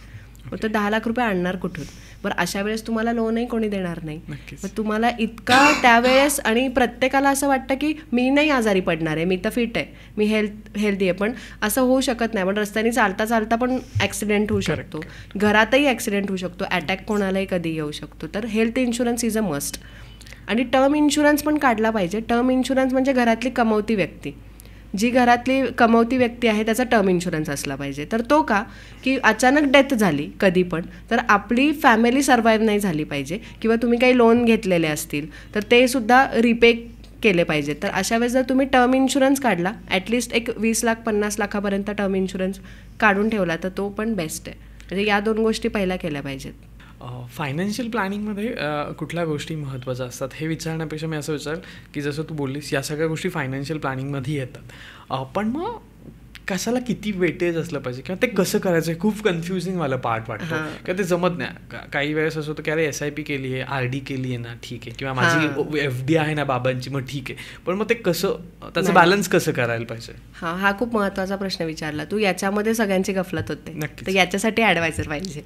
मग तो 10 लाख रुपये आणणार कुठून. बरं, अशा वेळेस तुम्हाला लोनही कोणी देणार नाही. मग तुम्हाला इतका त्यावेळेस, आणि प्रत्येकाला असं वाटतं की मी नाही आजारी पडणार आहे, मी तर फिट आहे, मी हेल्दी आहे, पण असं होऊ शकत नाही. पण रस्त्याने चालता चालता पण ॲक्सिडेंट होऊ शकतो, घरातही ॲक्सिडेंट होऊ शकतो, अटॅक कोणालाही कधी येऊ शकतो. तर health insurance is a must. आणि टर्म इन्शुरन्स पण काढला पाहिजे. टर्म इन्शुरन्स म्हणजे घरातली कमवती व्यक्ती, जी घरातली कमवती व्यक्ती आहे त्याचा टर्म इन्शुरन्स असला पाहिजे. तर तो का, की अचानक डेथ झाली कधी पण, तर आपली फॅमिली सर्वाईव्ह नाही झाली पाहिजे, किंवा तुम्ही काही लोन घेतलेले असतील तर ते सुद्धा रिपे केले पाहिजे. तर अशा वेळेस जर तुम्ही टर्म इन्शुरन्स काढला, ॲटलिस्ट एक 20 लाख 50 लाखापर्यंत टर्म इन्शुरन्स काढून ठेवला तर तो पण बेस्ट आहे. म्हणजे या दोन गोष्टी पहिल्या केल्या पाहिजेत. फायनान्शियल प्लॅनिंगमध्ये कुठल्या गोष्टी महत्त्वाच्या असतात हे विचारण्यापेक्षा मी असं विचार की जसं तू बोललीस या सगळ्या गोष्टी फायनान्शियल प्लॅनिंगमध्ये येतात, पण मग कशाला किती वेटेज असलं पाहिजे किंवा ते कसं करायचं हे खूप कन्फ्युजिंग वाला पार्ट वाटतो. किंवा ते जमत नाही. काही वेळेस असं होतं की अरे SIP केली आहे, RD केली आहे ना, ठीक आहे, किंवा माझी FD आहे ना बाबांची, मग ठीक आहे, पण मग ते कसं त्याचं बॅलन्स कसं करायला पाहिजे. हा खूप महत्त्वाचा प्रश्न विचारला तू. याच्यामध्ये सगळ्यांची गफलत होते. तर याच्यासाठी ॲडवायझर पाहिजे.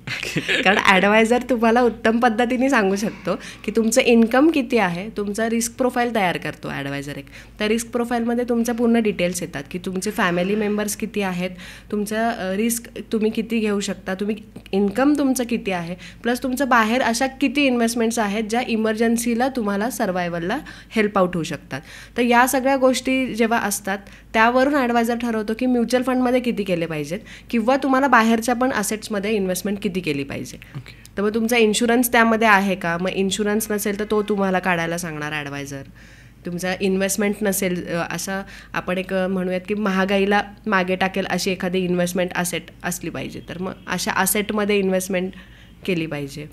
कारण ॲडवायझर तुम्हाला उत्तम पद्धतीने सांगू शकतो की तुमचं इन्कम किती आहे, तुमचा रिस्क प्रोफाईल तयार करतो ॲडवायझर एक. त्या रिस्क प्रोफाईलमध्ये तुमच्या पूर्ण डिटेल्स येतात की तुमचे फॅमिली मेंबर्स किती आहेत, तुमचं रिस्क तुम्ही किती घेऊ शकता, तुम्ही इन्कम तुमचं किती आहे, प्लस तुमचं बाहेर अशा किती इन्व्हेस्टमेंट्स आहेत ज्या इमर्जन्सीला तुम्हाला सर्वायवलला हेल्प आउट होऊ शकतात. तर या सगळ्या गोष्टी जेव्हा असतात त्यावरून ॲडवायझर ठरवतो की म्युच्युअल फंडमध्ये किती केले पाहिजेत, किंवा तुम्हाला बाहेरच्या पण असेट्समध्ये इन्व्हेस्टमेंट किती केली पाहिजे. तर मग तुमचा इन्शुरन्स त्यामध्ये आहे का, मग इन्शुरन्स नसेल तर तो तुम्हाला काढायला सांगणार ॲडवायझर, तुमचा इन्व्हेस्टमेंट नसेल, असं आपण एक म्हणूयात की महागाईला मागे टाकेल अशी एखादी इन्व्हेस्टमेंट असेट असली पाहिजे, तर मग अशा असेटमध्ये इन्व्हेस्टमेंट केली पाहिजे.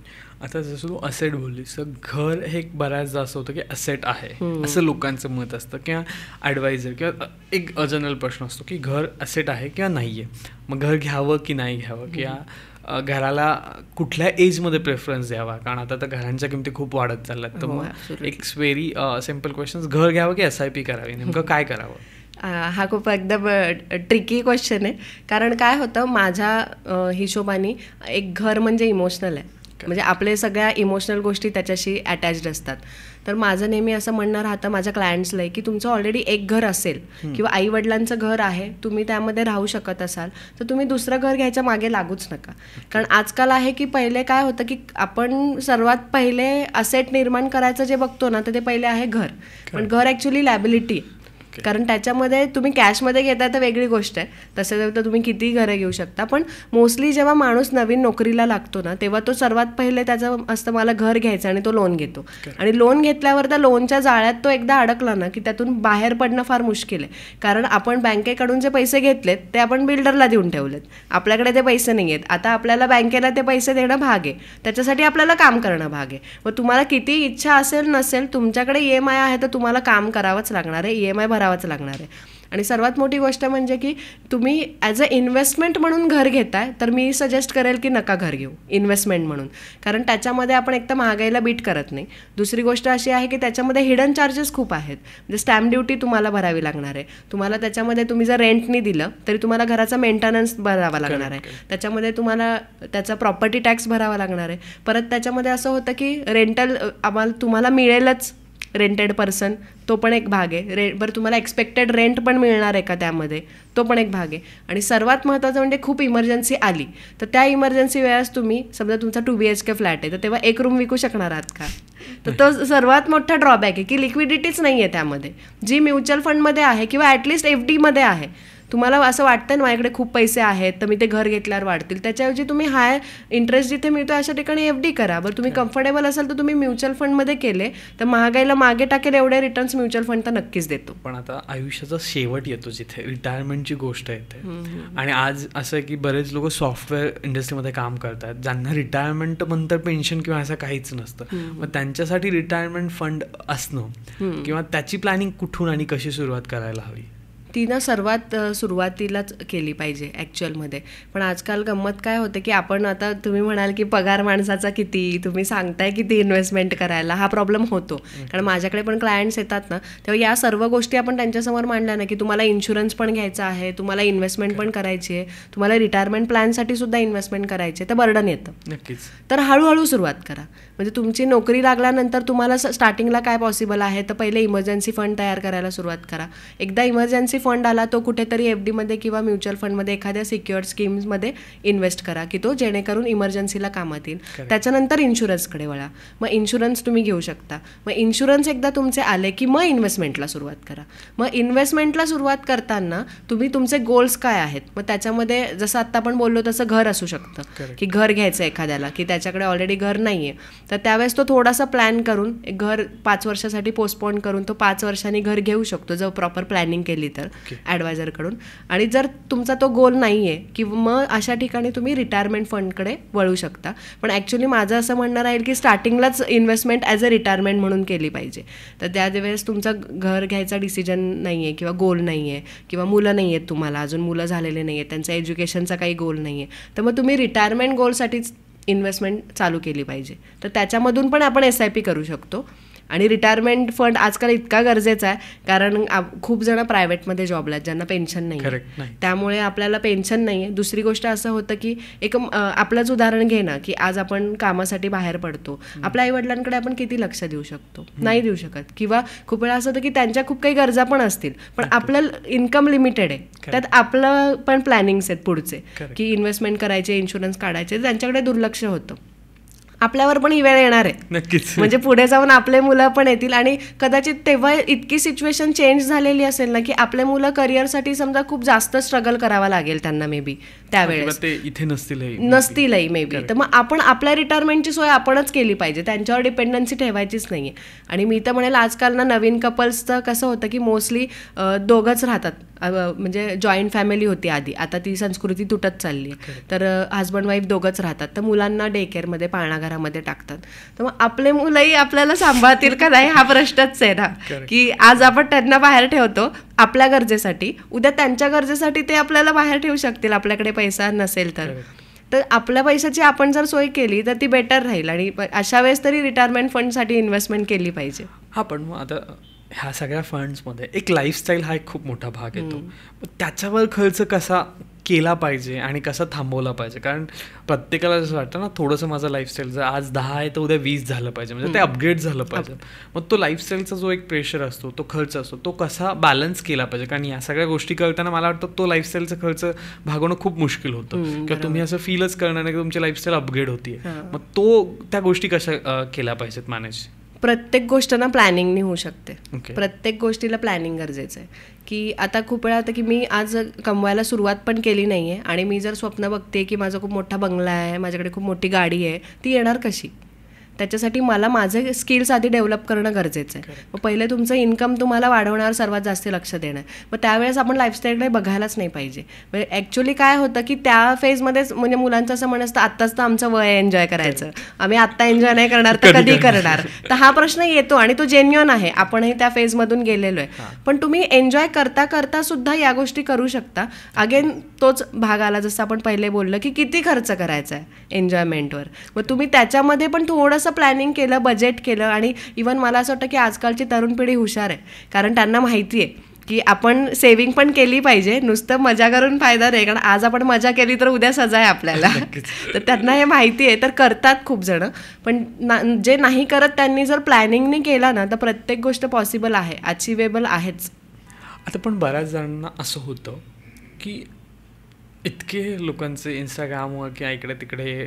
आता जसं तू असेट बोललीस तर घर हे बऱ्याचदा असं होतं की असेट आहे असं लोकांचं मत असतं, किंवा ॲडवायझर किंवा एक जनरल प्रश्न असतो की घर असेट आहे किंवा नाही आहे, मग घर घ्यावं की नाही घ्यावं, किंवा घराला कुठल्या एजमध्ये प्रेफरन्स द्यावा, कारण आता तर घरांच्या किमती खूप वाढत चालल्यात. तर मग एक व्हेरी सिम्पल क्वेश्चन, घर घ्यावं की SIP करावी, नेमकं काय करावं? हा खूप एकदम ट्रिकी क्वेश्चन आहे. कारण काय होतं, माझ्या हिशोबाने एक घर म्हणजे इमोशनल आहे, म्हणजे आपले सगळ्या इमोशनल गोष्टी त्याच्याशी अटॅच्ड असतात. तर माझं नेहमी असं म्हणणं राहतं माझ्या क्लायंट्सला की तुमचं ऑलरेडी एक घर असेल किंवा आईवडिलांचं घर आहे, तुम्ही त्यामध्ये राहू शकत असाल, तर तुम्ही दुसरं घर घ्यायच्या मागे लागूच नका. कारण आजकाल आहे की पहिले काय होतं की आपण सर्वात पहिले असेट निर्माण करायचं जे बघतो ना, तर ते पहिले आहे घर. पण घर ॲक्च्युली लॅबिलिटी, कारण त्याच्यामध्ये तुम्ही कॅशमध्ये घेताय तर वेगळी गोष्ट आहे, तसं तर तुम्ही किती घरं घेऊ शकता. पण मोस्टली जेव्हा माणूस नवीन नोकरीला लागतो ना, तेव्हा तो सर्वात पहिले त्याचं असतं मला घर घ्यायचं, आणि तो लोन घेतो. आणि लोन घेतल्यावर त्या लोनच्या जाळ्यात तो एकदा अडकला ना की त्यातून बाहेर पडणं फार मुश्किल आहे. कारण आपण बँकेकडून जे पैसे घेतलेत ते आपण बिल्डरला देऊन ठेवलेत, आपल्याकडे ते पैसे नाही आहेत. आता आपल्याला बँकेला ते पैसे देणं भाग आहे, त्याच्यासाठी आपल्याला काम करणं भाग आहे. मग तुम्हाला किती इच्छा असेल नसेल, तुमच्याकडे EMI आहे तर तुम्हाला काम करावंच लागणार आहे, EMI भरावंच लागणार आहे. आणि सर्वात मोठी गोष्ट म्हणजे की तुम्ही ॲज अ इन्व्हेस्टमेंट म्हणून घर घेताय, तर मी सजेस्ट करेल की नका घर घेऊ इन्व्हेस्टमेंट म्हणून. कारण त्याच्यामध्ये आपण एक तर महागाईला बीट करत नाही, दुसरी गोष्ट अशी आहे की त्याच्यामध्ये हिडन चार्जेस खूप आहेत. म्हणजे स्टॅम्प ड्युटी तुम्हाला भरावी लागणार आहे, तुम्हाला त्याच्यामध्ये तुम्ही जर रेंटनी दिलं तरी तुम्हाला घराचा मेंटेनन्स भरावा लागणार आहे, त्याच्यामध्ये तुम्हाला त्याचा प्रॉपर्टी टॅक्स भरावा लागणार आहे. परत त्याच्यामध्ये असं होतं की रेंटल तुम्हाला मिळेलच, रेंटेड पर्सन तो पण एक भाग आहे. बरं तुम्हाला एक्सपेक्टेड रेंट पण मिळणार आहे का त्यामध्ये, तो पण एक भाग आहे. आणि सर्वात महत्त्वाचं म्हणजे खूप इमर्जन्सी आली तर त्या इमर्जन्सी वेळेस तुम्ही समजा तुमचा 2 BHK फ्लॅट आहे, तर तेव्हा एक रूम विकू शकणार आहात का? तर तो सर्वात मोठा ड्रॉबॅक आहे की लिक्विडिटीच नाही आहे त्यामध्ये, जी म्युच्युअल फंडमध्ये आहे किंवा ॲटलिस्ट FDमध्ये आहे. तुम्हाला असं वाटतं ना माझ्याकडे खूप पैसे आहेत तर मी ते घर घेतल्यावर वाढतील, त्याच्याऐवजी तुम्ही हाय इंटरेस्ट जिथे मिळतो अशा ठिकाणी FD करा. बरं तुम्ही कम्फर्टेबल असाल तर तुम्ही म्युच्युअल फंडमध्ये केले तर महागाईला मागे टाकेल एवढे रिटर्न्स म्युच्युअल फंड तर नक्कीच देतो. पण आता आयुष्याचा शेवट येतो जिथे रिटायरमेंटची गोष्ट येते, आणि आज असं आहे की बरेच लोक सॉफ्टवेअर इंडस्ट्रीमध्ये काम करतात ज्यांना रिटायरमेंट नंतर पेन्शन किंवा असं काहीच नसतं. मग त्यांच्यासाठी रिटायरमेंट फंड असणं किंवा त्याची प्लॅनिंग कुठून आणि कशी सुरुवात करायला हवी? ती ना सर्वात सुरुवातीलाच केली पाहिजे ॲक्च्युअलमध्ये. पण आजकाल गंमत काय होते की आपण आता तुम्ही म्हणाल की पगार माणसाचा किती, तुम्ही सांगताय किती इन्व्हेस्टमेंट करायला, हा प्रॉब्लेम होतो. कारण माझ्याकडे पण क्लायंट्स येतात ना, तेव्हा या सर्व गोष्टी आपण त्यांच्यासमोर मांडल्या ना की तुम्हाला इन्शुरन्स पण घ्यायचा आहे, तुम्हाला इन्व्हेस्टमेंट पण करायची आहे, तुम्हाला रिटायरमेंट प्लॅनसाठी सुद्धा इन्व्हेस्टमेंट करायची आहे, तर बर्डन येतं. नक्कीच. तर हळूहळू सुरुवात करा. म्हणजे तुमची नोकरी लागल्यानंतर तुम्हाला स्टार्टिंगला काय पॉसिबल आहे, तर पहिले इमर्जन्सी फंड तयार करायला सुरुवात करा. एकदा इमर्जन्सी फंड आला तो कुठेतरी FDमध्ये किंवा म्युच्युअल फंडमध्ये एखाद्या सिक्युअर्ड स्कीम्समध्ये इन्व्हेस्ट करा की तो जेणेकरून इमर्जन्सीला कामात येईल. त्याच्यानंतर इन्शुरन्सकडे वळा, मग इन्शुरन्स तुम्ही घेऊ शकता. मग इन्शुरन्स एकदा तुमचे आले की मग इन्व्हेस्टमेंटला सुरुवात करा. मग इन्व्हेस्टमेंटला सुरुवात करताना तुम्ही तुमचे गोल्स काय आहेत, मग त्याच्यामध्ये जसं आत्ता आपण बोललो तसं घर असू शकतं की घर घ्यायचं एखाद्याला की त्याच्याकडे ऑलरेडी घर नाही आहे, तर त्यावेळेस तो थोडासा प्लॅन करून एक घर 5 वर्षासाठी पोस्टपोन करून तो 5 वर्षांनी घर घेऊ शकतो जर प्रॉपर प्लॅनिंग केली तर ॲडवायझरकडून. आणि जर तुमचा तो गोल नाही आहे किंवा मग अशा ठिकाणी तुम्ही रिटायरमेंट फंडकडे वळू शकता. पण ॲक्च्युली माझं असं म्हणणं राहील की स्टार्टिंगलाच इन्व्हेस्टमेंट ॲज अ रिटायरमेंट म्हणून केली पाहिजे. तर त्यावेळेस तुमचं घर घ्यायचा डिसिजन नाही आहे किंवा गोल नाही आहे किंवा मुलं नाही आहेत, तुम्हाला अजून मुलं झालेले नाही आहेत, त्यांचा एज्युकेशनचा काही गोल नाही आहे, तर मग तुम्ही रिटायरमेंट गोलसाठीच इन्व्हेस्टमेंट चालू केली पाहिजे. तर त्याच्यामधून पण आपण SIP करू शकतो. आणि रिटायरमेंट फंड आजकाल इतका गरजेचा आहे कारण खूप जण प्रायव्हेटमध्ये जॉबला आहेत ज्यांना पेन्शन नाही आहे, त्यामुळे आपल्याला पेन्शन नाही आहे. दुसरी गोष्ट असं होतं की एक आपलंच उदाहरण घे ना की आज आपण कामासाठी बाहेर पडतो, आपल्या आईवडिलांकडे आपण किती लक्ष देऊ शकतो, नाही देऊ शकत. किंवा खूप वेळा असं होतं की त्यांच्या खूप काही गरजा पण असतील पण आपलं इन्कम लिमिटेड आहे, त्यात आपलं पण प्लॅनिंग्स आहेत पुढचे की इन्व्हेस्टमेंट करायचे, इन्शुरन्स काढायचे, त्यांच्याकडे दुर्लक्ष होतं. आपल्यावर पण ही वेळ येणार आहे. नक्कीच. म्हणजे पुढे जाऊन आपले मुलं पण येतील आणि कदाचित तेव्हा इतकी सिच्युएशन चेंज झालेली असेल ना की आपले मुलं करिअरसाठी समजा खूप जास्त स्ट्रगल करावा लागेल त्यांना मे बी त्यावेळेस ते इथे नसतीलही मे बी. तर मग आपण आपल्या रिटायरमेंटची सोय आपणच केली पाहिजे, त्यांच्यावर डिपेंडन्सी ठेवायचीच नाहीये. आणि मी तर म्हणेल आजकाल ना नवीन कपल्सचं कसं होतं की मोस्टली दोघंच राहतात, म्हणजे जॉईंट फॅमिली होती आधी, आता ती संस्कृती तुटत चालली आहे. तर हजबंड वाईफ दोघंच राहतात, तर मुलांना डे केअरमध्ये पाळणाघरामध्ये टाकतात. तर मग आपले मुलंही आपल्याला सांभाळतील का नाही हा प्रश्नच आहे ना, की आज आपण त्यांना बाहेर ठेवतो आपल्या गरजेसाठी, उद्या त्यांच्या गरजेसाठी ते आपल्याला बाहेर ठेवू शकतील आपल्याकडे पैसा नसेल तर आपल्या पैशाची आपण जर सोय केली तर ती बेटर राहील. आणि अशा वेळेस तरी रिटायरमेंट फंडसाठी इन्व्हेस्टमेंट केली पाहिजे. हा, पण मग आता ह्या सगळ्या फंड्समध्ये एक लाईफस्टाईल हा एक खूप मोठा भाग येतो. त्याच्यावर खर्च कसा केला पाहिजे आणि कसा थांबवला पाहिजे? कारण प्रत्येकाला जसं वाटतं ना, थोडंसं माझं लाईफस्टाईल जर आज 10 आहे तर उद्या 20 झालं पाहिजे, म्हणजे ते अपग्रेड झालं पाहिजे. मग तो लाईफस्टाईलचा जो एक प्रेशर असतो, तो खर्च असतो, तो कसा बॅलन्स केला पाहिजे? कारण या सगळ्या गोष्टी करताना मला वाटतं तो लाईफस्टाईलचा खर्च भागवणं खूप मुश्किल होतं, किंवा तुम्ही असं फीलच करणार नाही की तुमची लाईफस्टाईल अपग्रेड होतीये. मग त्या गोष्टी कशा केल्या पाहिजेत मॅनेज? प्रत्येक गोष्ट ना प्लॅनिंगनी होऊ शकते. प्रत्येक गोष्टीला प्लॅनिंग गरजेचं आहे. की आता खूप वेळा होतं की मी आज कमवायला सुरुवात पण केली नाही आहे आणि मी जर स्वप्न बघते की माझा खूप मोठा बंगला आहे, माझ्याकडे खूप मोठी गाडी आहे, ती येणार कशी? त्याच्यासाठी मला माझे स्किल्स आधी डेव्हलप करणं गरजेचं आहे. मग पहिले तुमचं इन्कम तुम्हाला वाढवण्यावर सर्वात जास्त लक्ष देणं. मग त्यावेळेस आपण लाईफस्टाईलकडे बघायलाच नाही पाहिजे. म्हणजे ॲक्च्युली काय होतं की त्या फेजमध्येच म्हणजे मुलांचं असं म्हणत असतं आत्ताच तर आमचं वय आहे एन्जॉय करायचं, आम्ही आत्ता एन्जॉय नाही करणार तर कधी करणार? तर हा प्रश्न येतो आणि तो जेन्युअन आहे, आपणही त्या फेजमधून गेलेलो आहे. पण तुम्ही एन्जॉय करता करता सुद्धा या गोष्टी करू शकता. अगेन तोच भाग आला जसं आपण पहिले बोललं की किती खर्च करायचा आहे एन्जॉयमेंटवर. मग तुम्ही त्याच्यामध्ये पण थोडंसं प्लॅनिंग केलं, बजेट केलं. आणि इव्हन मला असं वाटतं की आजकालची तरुण पिढी हुशार आहे, कारण त्यांना माहिती आहे की आपण सेव्हिंग पण केली पाहिजे, नुसतं मजा करून फायदा नाही. कारण आज आपण मजा केली तर उद्या सजा आहे आपल्याला. तर त्यांना हे माहिती आहे, तर करतात खूप जण. पण जे नाही करत त्यांनी जर प्लॅनिंगने केला ना तर प्रत्येक गोष्ट पॉसिबल आहे, अचिवेबल आहेच. आता पण बऱ्याच जणांना असं होतं की इतके लोकांचे इंस्टाग्रामवर किंवा इकडे तिकडे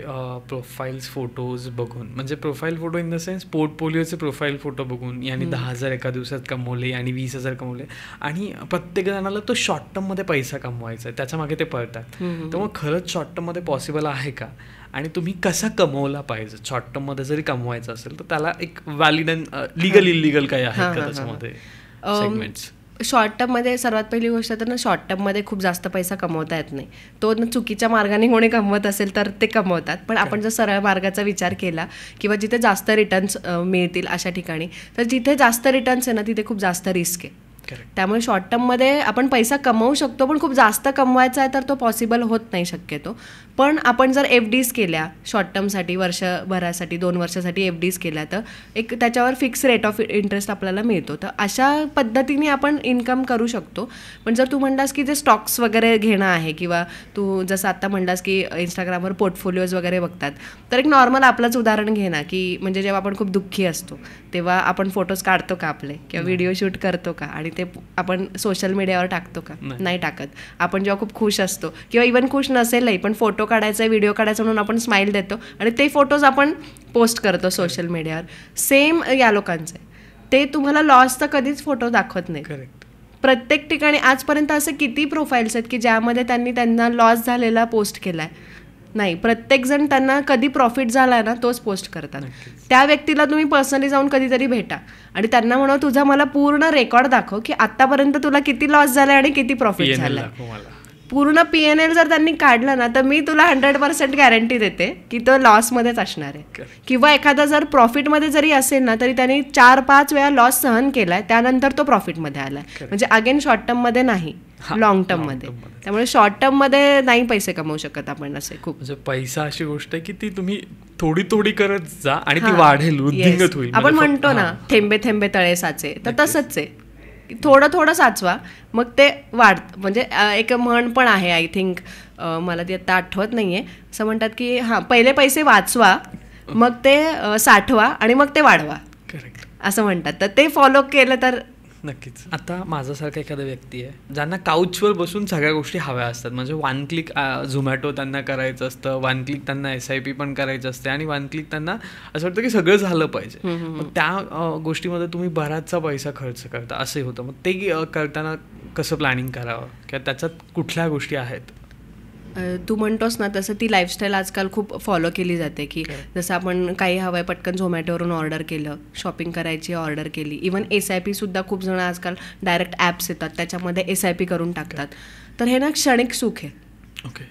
प्रोफाईल्स फोटोज बघून, म्हणजे profile photo in the sense पोर्टफोलिओचे प्रोफाईल फोटो बघून यांनी 10,000 एका दिवसात कमवले आणि 20,000 कमवले, आणि प्रत्येक जणाला तो शॉर्ट टर्ममध्ये पैसा कमवायचा आहे, त्याच्या मागे ते पळतात. तर मग खरंच शॉर्ट टर्ममध्ये पॉसिबल आहे का? आणि तुम्ही कसा कमवला पाहिजे? शॉर्ट टर्ममध्ये जरी कमवायचं असेल तर त्याला एक व्हॅलिड अँड लिगल इलिगल काही आहे का त्याच्यामध्ये सेगमेंट्स? शॉर्ट टर्ममध्ये सर्वात पहिली गोष्ट तर ना, शॉर्ट टर्ममध्ये खूप जास्त पैसा कमवता येत नाही. तो चुकीच्या मार्गाने कोणी कमवत असेल तर ते कमवतात. पण आपण जर सरळ मार्गाचा विचार केला किंवा जिथे जास्त रिटर्न्स मिळतील अशा ठिकाणी, तर जिथे जास्त रिटर्न्स आहे ना तिथे खूप जास्त रिस्क आहे. त्यामुळे शॉर्ट टर्ममध्ये आपण पैसा कमवू शकतो, पण खूप जास्त कमवायचा आहे तर तो पॉसिबल होत नाही शक्यतो. पण आपण जर FDs केल्या शॉर्ट टर्मसाठी, वर्षभरासाठी, 2 वर्षासाठी FDs केल्या तर एक त्याच्यावर फिक्स रेट ऑफ इंटरेस्ट आपल्याला मिळतो. तर अशा पद्धतीने आपण इन्कम करू शकतो. पण जर तू म्हणलास की जे स्टॉक्स वगैरे घेणं आहे, किंवा तू जसं आत्ता म्हणलास की इंस्टाग्रामवर पोर्टफोलिओज वगैरे बघतात, तर एक नॉर्मल आपलंच उदाहरण घे ना, की म्हणजे जेव्हा आपण खूप दुःखी असतो तेव्हा आपण फोटोज काढतो का आपले, किंवा व्हिडिओ शूट करतो का, आणि ते आपण सोशल मीडियावर टाकतो का? नाही टाकत. आपण जेव्हा खूप खुश असतो किंवा इव्हन खुश नसेलही पण फोटो काढायचा, व्हिडिओ काढायचा म्हणून आपण स्माईल देतो आणि ते फोटोज आपण पोस्ट करतो सोशल मीडियावर. सेम या लोकांचे, ते तुम्हाला लॉसचा कधीच फोटो दाखवत नाही. प्रत्येक ठिकाणी आजपर्यंत असे किती प्रोफाईल्स आहेत की ज्यामध्ये त्यांना लॉस झालेला पोस्ट केलाय? नाही. प्रत्येकजण त्यांना कधी प्रॉफिट झालाय ना तोच पोस्ट करतात. त्या व्यक्तीला तुम्ही पर्सनली जाऊन कधीतरी भेटा आणि त्यांना म्हणा तुझा मला पूर्ण रेकॉर्ड दाखव की आतापर्यंत तुला किती लॉस झालाय आणि किती प्रॉफिट झालाय. पूर्ण PNL जर त्यांनी काढलं ना तर मी तुला 100% गॅरंटी देते की तो लॉसमध्येच असणार आहे. किंवा एखादा जर प्रॉफिटमध्ये जरी असेल ना तरी त्यांनी 4-5 वेळा लॉस सहन केलाय, त्यानंतर तो प्रॉफिटमध्ये आलाय. म्हणजे अगेन शॉर्ट टर्ममध्ये नाही, लॉंग टर्ममध्ये. त्यामुळे शॉर्ट टर्ममध्ये नाही पैसे कमवू शकत आपण असे खूप. म्हणजे पैसा अशी गोष्ट आहे की ती तुम्ही थोडी थोडी करत जा आणि ती वाढेल, वृद्धिंगत होईल. आपण म्हणतो ना थेंबे थेंबे तळे साचे, तर तसंच आहे. थोडं थोडं साचवा मग ते वाढतं. म्हणजे एक म्हण पण आहे, आय थिंक, मला ती आता आठवत नाही आहे, असं म्हणतात की पहिले पैसे वाचवा, मग ते साठवा आणि मग ते वाढवा, असं म्हणतात. तर ते फॉलो केलं तर नक्कीच. आता माझ्यासारखा एखादा व्यक्ती आहे ज्यांना काउचवर बसून सगळ्या गोष्टी हव्या असतात, म्हणजे 1 क्लिक झोमॅटो त्यांना करायचं असतं, 1 क्लिक त्यांना SIP पण करायचं असते आणि 1 क्लिक त्यांना असं वाटतं की सगळं झालं पाहिजे. मग त्या गोष्टीमध्ये तुम्ही बराचसा पैसा खर्च करता असंही होतं. मग ते करताना कसं प्लॅनिंग करावं किंवा त्याच्यात कुठल्या गोष्टी आहेत? तू म्हणतोस ना तसं ती लाईफस्टाईल आजकाल खूप फॉलो केली जाते की जसं आपण काही हवंय पटकन झोमॅटोवरून ऑर्डर केलं, शॉपिंग करायची ऑर्डर केली. इवन SIP सुद्धा खूप जण आजकाल डायरेक्ट ॲप्स येतात त्याच्यामध्ये SIP करून टाकतात. तर हे ना क्षणिक सुख आहे.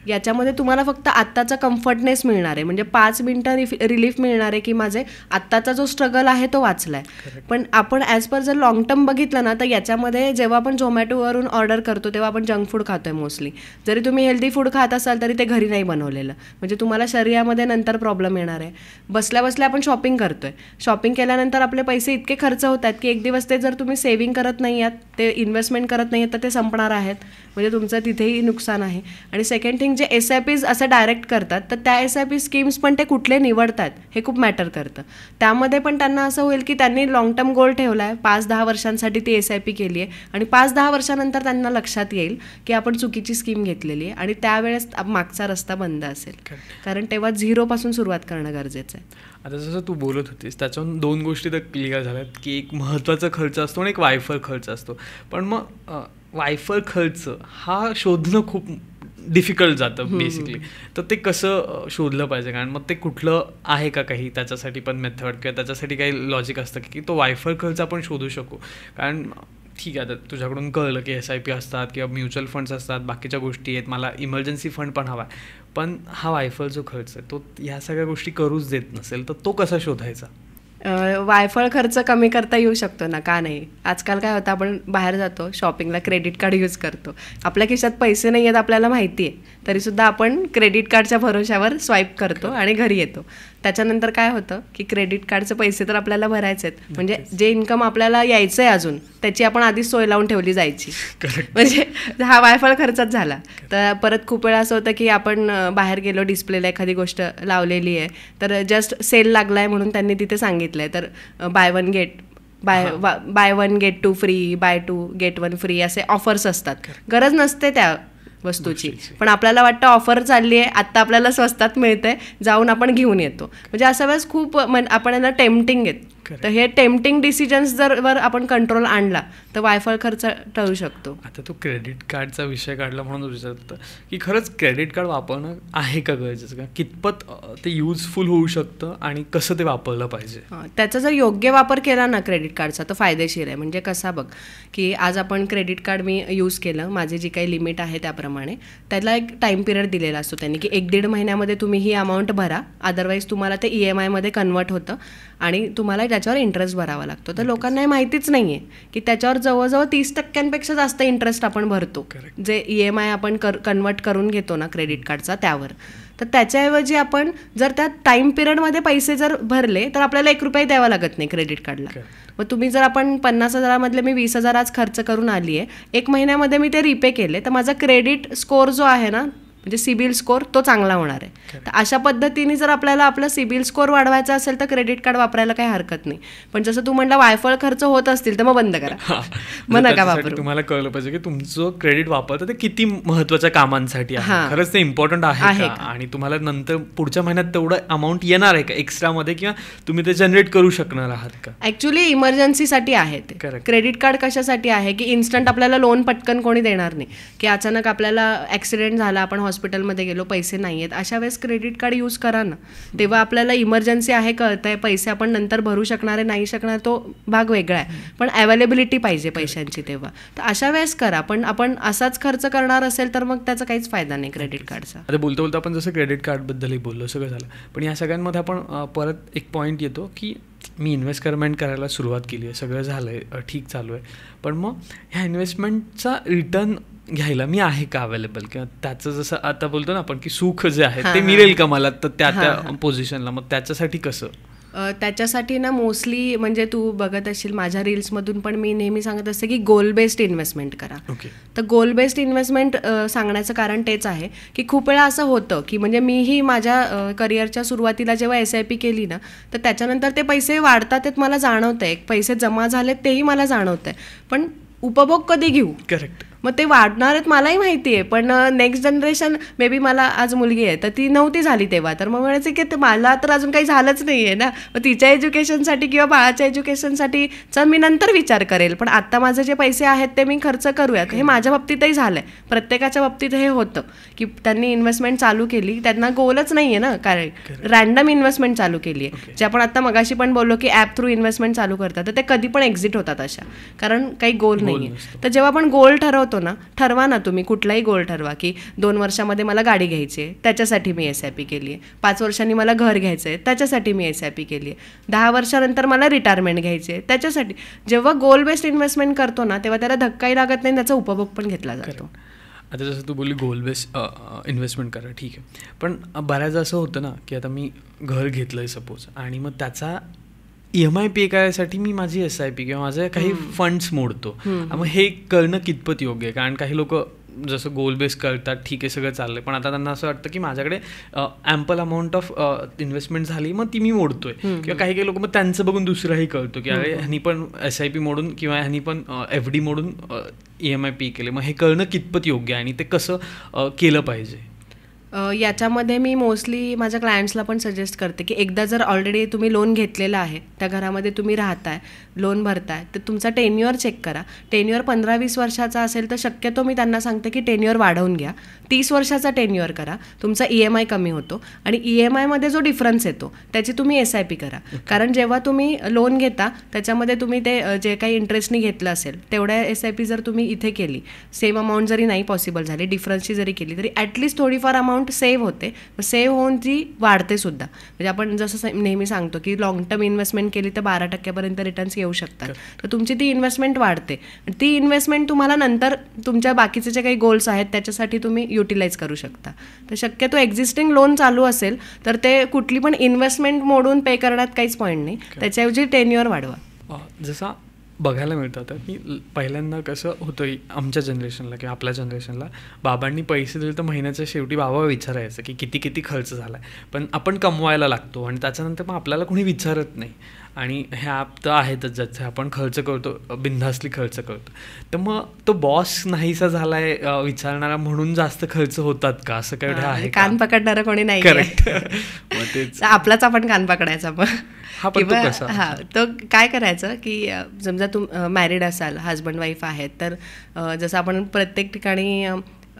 याच्यामध्ये तुम्हाला फक्त आत्ताचा कम्फर्टनेस मिळणार आहे, म्हणजे 5 मिनिटं रिलीफ मिळणार आहे की माझे आत्ताचा जो स्ट्रगल आहे तो वाचलाय. पण आपण ॲज पर जर लॉंग टर्म बघितलं ना तर याच्यामध्ये जेव्हा आपण झोमॅटोवरून ऑर्डर करतो तेव्हा आपण जंक फूड खातोय मोस्टली. जरी तुम्ही हेल्दी फूड खात असाल तरी ते घरी नाही बनवलेलं, म्हणजे तुम्हाला शरीरामध्ये नंतर प्रॉब्लेम येणार आहे. बसल्या बसल्या आपण शॉपिंग करतोय, शॉपिंग केल्यानंतर आपले पैसे इतके खर्च होतात की एक दिवस ते जर तुम्ही सेव्हिंग करत नाही आहात, ते इन्व्हेस्टमेंट करत नाही आहात तर ते संपणार आहेत, म्हणजे तुमचं तिथेही नुकसान आहे. आणि सेकंड थिंग, जे SIPs असं डायरेक्ट करतात तर त्या SIP स्कीम्स पण ते कुठले निवडतात हे खूप मॅटर करतं. त्यामध्ये पण त्यांना असं होईल की त्यांनी लाँग टर्म गोल ठेवला आहे, 5-10 वर्षांसाठी ती SIP केली आहे आणि 5-10 वर्षानंतर त्यांना लक्षात येईल की आपण चुकीची स्कीम घेतलेली आहे आणि त्यावेळेस मागचा रस्ता बंद असेल, कारण तेव्हा 0पासून सुरुवात करणं गरजेचं आहे. आता जसं तू बोलत होतीस त्याच्याहून 2 गोष्टी तर क्लिअर झाल्यात की एक महत्त्वाचा खर्च असतो आणि एक वायफळ खर्च असतो. पण मग वायफळ खर्च हा शोधणं खूप डिफिकल्ट जातं बेसिकली. तर ते कसं शोधलं पाहिजे, कारण मग ते कुठलं आहे का काही त्याच्यासाठी पण मेथड किंवा त्याच्यासाठी काही लॉजिक असतं की तो वायफळ खर्च आपण शोधू शकू? कारण ठीक आहे, आता तुझ्याकडून कळलं की SIP असतात किंवा म्युच्युअल फंड्स असतात, बाकीच्या गोष्टी आहेत, मला इमर्जन्सी फंड पण हवा आहे, पण हा वायफळ जो खर्च आहे तो ह्या सगळ्या गोष्टी करूच देत नसेल तर तो कसा शोधायचा? वायफळ खर्च कमी करता येऊ शकतो ना, का नाही? आजकाल काय होतं, आपण बाहेर जातो शॉपिंगला, क्रेडिट कार्ड यूज करतो, आपल्या खिशात पैसे नाही आहेत आपल्याला माहिती आहे, तरीसुद्धा आपण क्रेडिट कार्डच्या भरोश्यावर स्वाईप करतो आणि घरी येतो. त्याच्यानंतर काय होतं की क्रेडिट कार्डचे पैसे तर आपल्याला भरायचे आहेत, म्हणजे जे इन्कम आपल्याला यायचं आहे अजून त्याची आपण आधीच सोय लावून ठेवली जायची, म्हणजे हा वायफळ खर्चच झाला. तर परत खूप वेळा असं होतं की आपण बाहेर गेलो, डिस्प्लेला एखादी गोष्ट लावलेली आहे तर जस्ट सेल लागलाय म्हणून त्यांनी तिथे सांगितलंय तर buy one get 2 free, buy 2 get 1 free असे ऑफर्स असतात. गरज नसते त्या वस्तूची, पण आपल्याला वाटतं ऑफर चालली आहे, आत्ता आपल्याला स्वस्तात मिळतंय, जाऊन आपण घेऊन येतो. म्हणजे अशा वेळेस खूप आपण यांना टेम्पटिंग आहेत. तर हे टेम्पटिंग डिसिजन्स जर वर आपण कंट्रोल आणला तर वायफळ खर्च टळू शकतो. आता तो क्रेडिट कार्डचा विषय काढला म्हणून विचारतो की खरंच क्रेडिट कार्ड वापरणं आहे का गरजेचं, का कितपत ते युजफुल होऊ शकतं आणि कसं ते वापरलं पाहिजे? त्याचा जर योग्य वापर केला ना क्रेडिट कार्डचा तर फायदेशीर आहे. म्हणजे कसा बघ की आज आपण क्रेडिट कार्ड मी यूज केलं, माझी जी काही लिमिट आहे त्याप्रमाणे त्याला एक टाईम पिरियड दिलेला असतो त्यांनी की 1-1.5 महिन्यामध्ये तुम्ही ही अमाऊंट भरा, अदरवाईज तुम्हाला ते EMI मध्ये कन्वर्ट होतं आणि तुम्हाला त्याच्यावर इंटरेस्ट भरावा लागतो. तर लोकांना हे माहितीच नाही आहे की त्याच्यावर जवळजवळ 30% जास्त इंटरेस्ट आपण भरतो, जे EMI आपण कन्वर्ट करून घेतो ना क्रेडिट कार्डचा त्यावर. तर त्याच्याऐवजी आपण जर त्या टाईम पिरियडमध्ये पैसे जर भरले तर आपल्याला 1 रुपया द्यावा लागत नाही क्रेडिट कार्डला. मग तुम्ही जर आपण 50,000मधले मी 20,000 आज खर्च करून आली आहे, 1 महिन्यामध्ये मी ते रिपे केले तर माझा क्रेडिट स्कोअर जो आहे ना, म्हणजे सिबिल स्कोअर तो चांगला होणार आहे. तर अशा पद्धतीने जर आपल्याला आपला सिबिल स्कोअर वाढवायचा असेल तर क्रेडिट कार्ड वापरायला काही हरकत नाही. पण जसं तू म्हटलं वायफळ खर्च होत असतील तर मग बंद करा, मग नका वापरू. तुम्हाला कळलं पाहिजे की तुमचं क्रेडिट वापरतं ते किती महत्त्वाच्या कामांसाठी आहे, खरंच ते इम्पॉर्टंट आहे का, आणि तुम्हाला नंतर पुढच्या महिन्यात तेवढं अमाऊंट येणार आहे का एक्स्ट्रामध्ये, किंवा तुम्ही ते जनरेट करू शकणार आहात का? ऍक्च्युली इमर्जन्सीसाठी आहे ते. क्रेडिट कार्ड कशासाठी आहे की इन्स्टंट आपल्याला लोन पटकन कोणी देणार नाही, की अचानक आपल्याला ऍक्सिडेंट झाला, आपण हॉस्पिटलमध्ये गेलो, पैसे नाही आहेत, अशा वेळेस क्रेडिट कार्ड यूज करा ना. तेव्हा आपल्याला इमर्जन्सी आहे कळतंय, पैसे आपण नंतर भरू शकणार आहे नाही शकणार तो भाग वेगळा आहे, पण अवेलेबिलिटी पाहिजे पैशांची तेव्हा. तर अशा वेळेस करा. पण आपण असाच खर्च करणार असेल तर मग त्याचा काहीच फायदा नाही क्रेडिट कार्डचा. आता बोलता बोलता आपण जसं क्रेडिट कार्डबद्दलही बोललो, सगळं झालं, पण या सगळ्यांमध्ये आपण परत एक पॉईंट येतो की मी इन्व्हेस्टमेंट करायला सुरुवात केली आहे, सगळं झालं आहे, ठीक चालू आहे, पण मग ह्या इन्व्हेस्टमेंटचा रिटर्न घ्यायला मी आहे का अवेलेबल, किंवा त्याचं जसं आता बोलतो ना आपण की सुख जे आहे ते मिळेल का मला तर त्या पोझिशनला, मग त्याच्यासाठी कसं? त्याच्यासाठी ना मोस्टली म्हणजे तू बघत असशील माझ्या रील्समधून पण मी नेहमी सांगत असते की गोल बेस्ड इन्व्हेस्टमेंट करा. तर गोल बेस्ड इन्व्हेस्टमेंट सांगण्याचं कारण तेच आहे की खूप वेळा असं होतं की म्हणजे मीही माझ्या करिअरच्या सुरुवातीला जेव्हा SIP केली ना तर त्याच्यानंतर ते पैसे वाढतात आहेत मला जाणवतं आहे, पैसे जमा झालेत तेही मला जाणवतं आहे, पण उपभोग कधी घेऊ. करेक्ट. मग ते वाढणार आहेत मलाही माहिती आहे, पण नेक्स्ट जनरेशन मे बी मला आज मुलगी आहे तर ती नव्हती झाली तेव्हा, तर मग म्हणायचं की मला तर अजून काही झालंच नाही आहे ना, मग तिच्या एज्युकेशनसाठी किंवा बाळाच्या एज्युकेशनसाठी चल मी नंतर विचार करेल, पण आत्ता माझे जे पैसे आहेत ते मी खर्च करूयात. हे माझ्या बाबतीतही झालं आहे, प्रत्येकाच्या बाबतीत हे होतं की त्यांनी इन्व्हेस्टमेंट चालू केली, त्यांना गोलच नाही आहे ना, कारण रॅन्डम इन्व्हेस्टमेंट चालू केली आहे. जे आपण आत्ता मगाशी पण बोललो की ॲप थ्रू इन्व्हेस्टमेंट चालू करतात तर ते कधी पण एक्झिट होतात अशा, कारण काही गोल नाही आहे. तर जेव्हा आपण गोल ठरवा ना तुम्ही कुठलाही गोल ठरवा की 2 वर्षामध्ये मला गाडी घ्यायची आहे त्याच्यासाठी मी SIP केली आहे, 5 वर्षांनी मला घर घ्यायचं आहे त्याच्यासाठी मी SIP केली आहे, 10 वर्षानंतर मला रिटायरमेंट घ्यायची आहे त्याच्यासाठी. जेव्हा गोल बेस्ड इन्व्हेस्टमेंट करतो ना तेव्हा त्याला धक्काही लागत नाही, त्याचा उपभोग पण घेतला जातो. आता जसं तू बोलली गोल बेस्ड इन्व्हेस्टमेंट करा, ठीक आहे, पण बऱ्याचदा असं होतं ना की आता मी घर घेतलं आहे सपोज आणि मग त्याचा EMI पे करायसाठी मी माझी SIP किंवा माझे काही फंड्स मोडतो. मग हे करणं कितपत योग्य आहे? कारण काही लोक जसं गोल बेस करतात, ठीक आहे सगळं चाललंय, पण आता त्यांना असं वाटतं की माझ्याकडे ॲम्पल अमाऊंट ऑफ इन्व्हेस्टमेंट झाली मग ती मी मोडतोय, किंवा काही लोक मग त्यांचं बघून दुसराही कळतो की अरे ह्यांनी पण SIP मोडून किंवा ह्यांनी पण FD मोडून EMI पे केले. मग हे करणं कितपत योग्य आहे आणि ते कसं केलं पाहिजे? याच्यामध्ये मी मोस्टली माझ्या क्लायंट्सला पण सजेस्ट करते की एकदा जर ऑलरेडी तुम्ही लोन घेतलेलं आहे, त्या घरामध्ये तुम्ही राहताय, लोन भरताय, तर तुमचा टेन्युअर चेक करा. टेन्युअर 15-20 वर्षाचा असेल तर शक्यतो मी त्यांना सांगते की टेन्युअर वाढवून घ्या. 30 वर्षाचा टेन्युअर करा, तुमचा EMI कमी होतो आणि EMIमध्ये जो डिफरन्स येतो त्याची तुम्ही SIP करा. कारण जेव्हा तुम्ही लोन घेता त्याच्यामध्ये तुम्ही ते जे काही इंटरेस्टनी घेतलं असेल तेवढ्या SIP जर तुम्ही इथे केली, सेम अमाऊंट जरी नाही पॉसिबल झाली, डिफरन्सची जरी केली तरी ॲटलिस्ट थोडीफार अमाऊंट सेव्ह होते. सेव्ह होऊन ती वाढते सुद्धा. म्हणजे आपण जसं नेहमी सांगतो की लॉंग टर्म इन्व्हेस्टमेंट केली तर 12% रिटर्न्स येऊ शकतात, तर तुमची ती इन्व्हेस्टमेंट वाढते. ती इन्व्हेस्टमेंट तुम्हाला नंतर तुमच्या बाकीचे जे काही गोल्स आहेत त्याच्यासाठी तुम्ही युटिलाइज करू शकता. तर शक्यतो एक्झिस्टिंग लोन चालू असेल तर ते कुठली पण इन्व्हेस्टमेंट मोडून पे करण्यात काहीच पॉईंट नाही, त्याच्याऐवजी टेन्युअर वाढवा. जसा बघायला मिळतं आता की पहिल्यांदा कसं होतं आमच्या जनरेशनला किंवा आपल्या जनरेशनला, बाबांनी पैसे दिले तर महिन्याच्या शेवटी बाबा विचारायचं की किती खर्च झाला आहे, पण आपण कमवायला लागतो आणि त्याच्यानंतर मग आपल्याला कोणी विचारत नाही. आणि हे ॲप तर आहेतच ज्याचे आपण खर्च करतो, बिनधास्तली खर्च करतो. तर मग तो बॉस नाहीसा झाला आहे विचारणारा म्हणून जास्त खर्च होतात का, असं काय आहे? कान पकडणारा कोणी नाही. करेक्ट. मग तेच आपलाच आपण कान पकडायचा. मग तो काय करायचं की समजा मॅरिड असाल, हजबंड वाईफ आहेत, तर जसं आपण प्रत्येक ठिकाणी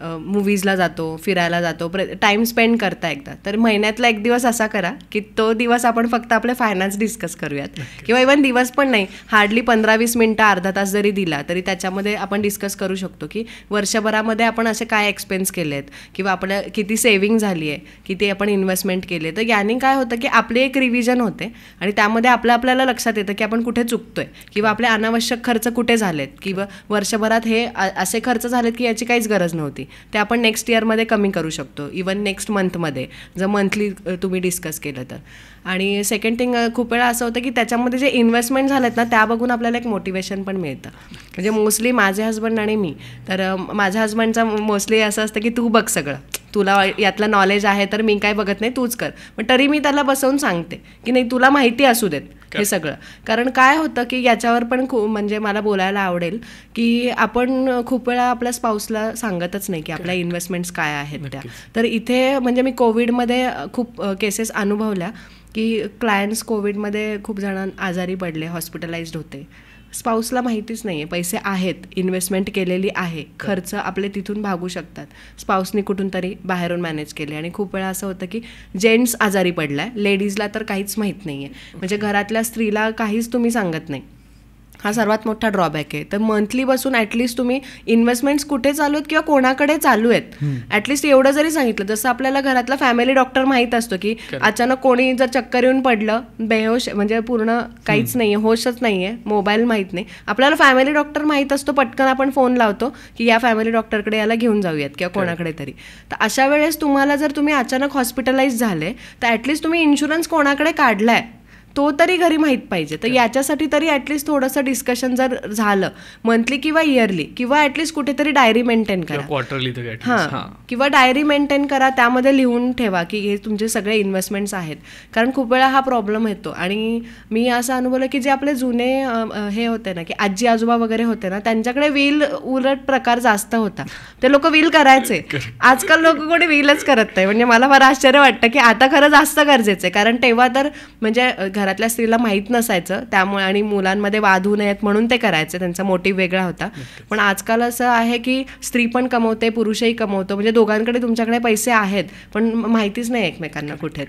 मूवीजला जातो, फिरायला जातो, टाईम स्पेंड करता एकदा, तर महिन्यातला एक दिवस असा करा की तो दिवस आपण फक्त आपले फायनान्स डिस्कस करूयात. किंवा इव्हन दिवस पण नाही, हार्डली 15-20 मिनटं अर्धा तास जरी दिला तरी त्याच्यामध्ये आपण डिस्कस करू शकतो की वर्षभरामध्ये आपण असे काय एक्सपेन्स केले आहेत किंवा आपल्या किती सेव्हिंग झाली आहे, किती आपण इन्व्हेस्टमेंट केले. तर याने काय होतं की आपली एक रिव्हिजन होते आणि त्यामध्ये आपल्याला लक्षात येतं की आपण कुठे चुकतोय किंवा आपले अनावश्यक खर्च कुठे झालेत किंवा वर्षभरात हे असे खर्च झालेत की याची काहीच गरज नव्हती, ते आपण नेक्स्ट इयरमध्ये कमी करू शकतो, इवन नेक्स्ट मंथमध्ये जर मंथली तुम्ही डिस्कस केलं तर. आणि सेकंड थिंग, खूप वेळा असं होतं की त्याच्यामध्ये जे इन्व्हेस्टमेंट झालेत ना त्या बघून आपल्याला एक मोटिवेशन पण मिळतं. म्हणजे मोस्टली माझे हजबंड आणि मी, तर माझ्या हजबंडचं मोस्टली असं असतं की तू बघ सगळं, तुला यातलं नॉलेज आहे तर मी काय बघत नाही, तूच कर. पण तरी मी त्याला बसवून सांगते की नाही तुला माहिती असू देत हे सगळं. कारण काय होतं की याच्यावर पण म्हणजे मला बोलायला आवडेल की आपण खूप वेळा आपल्या स्पाऊसला सांगतच नाही की आपल्या इन्व्हेस्टमेंट्स काय आहेत त्या. तर इथे म्हणजे मी कोविडमध्ये खूप केसेस अनुभवल्या की क्लायंट्स कोविडमध्ये खूप जण आजारी पडले, हॉस्पिटलाइज्ड होते. स्पाऊसला माहितीच नाही आहे, पैसे आहेत, इन्व्हेस्टमेंट केलेली आहे, खर्च आपले तिथून भागू शकतात, स्पाऊसनी कुठून तरी बाहेरून मॅनेज केले. आणि खूप वेळा असं होतं की जेंट्स आजारी पडला आहे, लेडीजला तर काहीच माहीत नाही आहे. म्हणजे घरातल्या स्त्रीला काहीच तुम्ही सांगत नाही, हा सर्वात मोठा ड्रॉबॅक आहे. तर मंथली बसून ॲटलिस्ट तुम्ही इन्व्हेस्टमेंट्स कुठे चालू आहेत किंवा कोणाकडे चालू आहेत ॲटलिस्ट एवढं जरी सांगितलं. जसं आपल्याला घरातला फॅमिली डॉक्टर माहीत असतो की अचानक कोणी जर चक्कर येऊन पडलं, बेहोश म्हणजे पूर्ण काहीच नाही आहे, होशच नाही आहे, मोबाईल माहीत नाही, आपल्याला फॅमिली डॉक्टर माहीत असतो, पटकन आपण फोन लावतो की या फॅमिली डॉक्टरकडे याला घेऊन जाऊयात किंवा कोणाकडे तरी. तर अशा वेळेस तुम्हाला जर तुम्ही अचानक हॉस्पिटलाइज झाले तर ॲटलिस्ट तुम्ही इन्शुरन्स कोणाकडे काढलाय तो तरी घरी माहीत पाहिजे. तर याच्यासाठी तरी ॲटलिस्ट थोडंसं डिस्कशन जर झालं मंथली किंवा इयरली, किंवा ॲटलिस्ट कुठेतरी डायरी मेंटेन करा, क्वार्टरली हां, किंवा डायरी मेंटेन करा, त्यामध्ये लिहून ठेवा की हे तुमचे सगळे इन्व्हेस्टमेंट्स आहेत. कारण खूप वेळा हा प्रॉब्लेम येतो. आणि मी असं अनुभवलं की जे आपले जुने हे होते ना, की आजी आजोबा वगैरे होते ना, त्यांच्याकडे विल उलट प्रकार जास्त होता. ते लोक विल करायचे. आजकाल लोक कोणी विलच करत नाही. म्हणजे मला फार आश्चर्य वाटतं की आता खरं जास्त गरजेचं आहे. कारण तेव्हा तर म्हणजे घरातल्या स्त्रीला माहीत नसायचं, त्यामुळे आणि मुलांमध्ये वाद होऊ नयेत म्हणून ते करायचे, त्यांचा मोटिव्ह वेगळा होता. पण आजकाल असं आहे की स्त्री पण कमवते, पुरुषही कमवतो, म्हणजे दोघांकडे तुमच्याकडे पैसे आहेत पण माहितीच नाही एकमेकांना कुठे.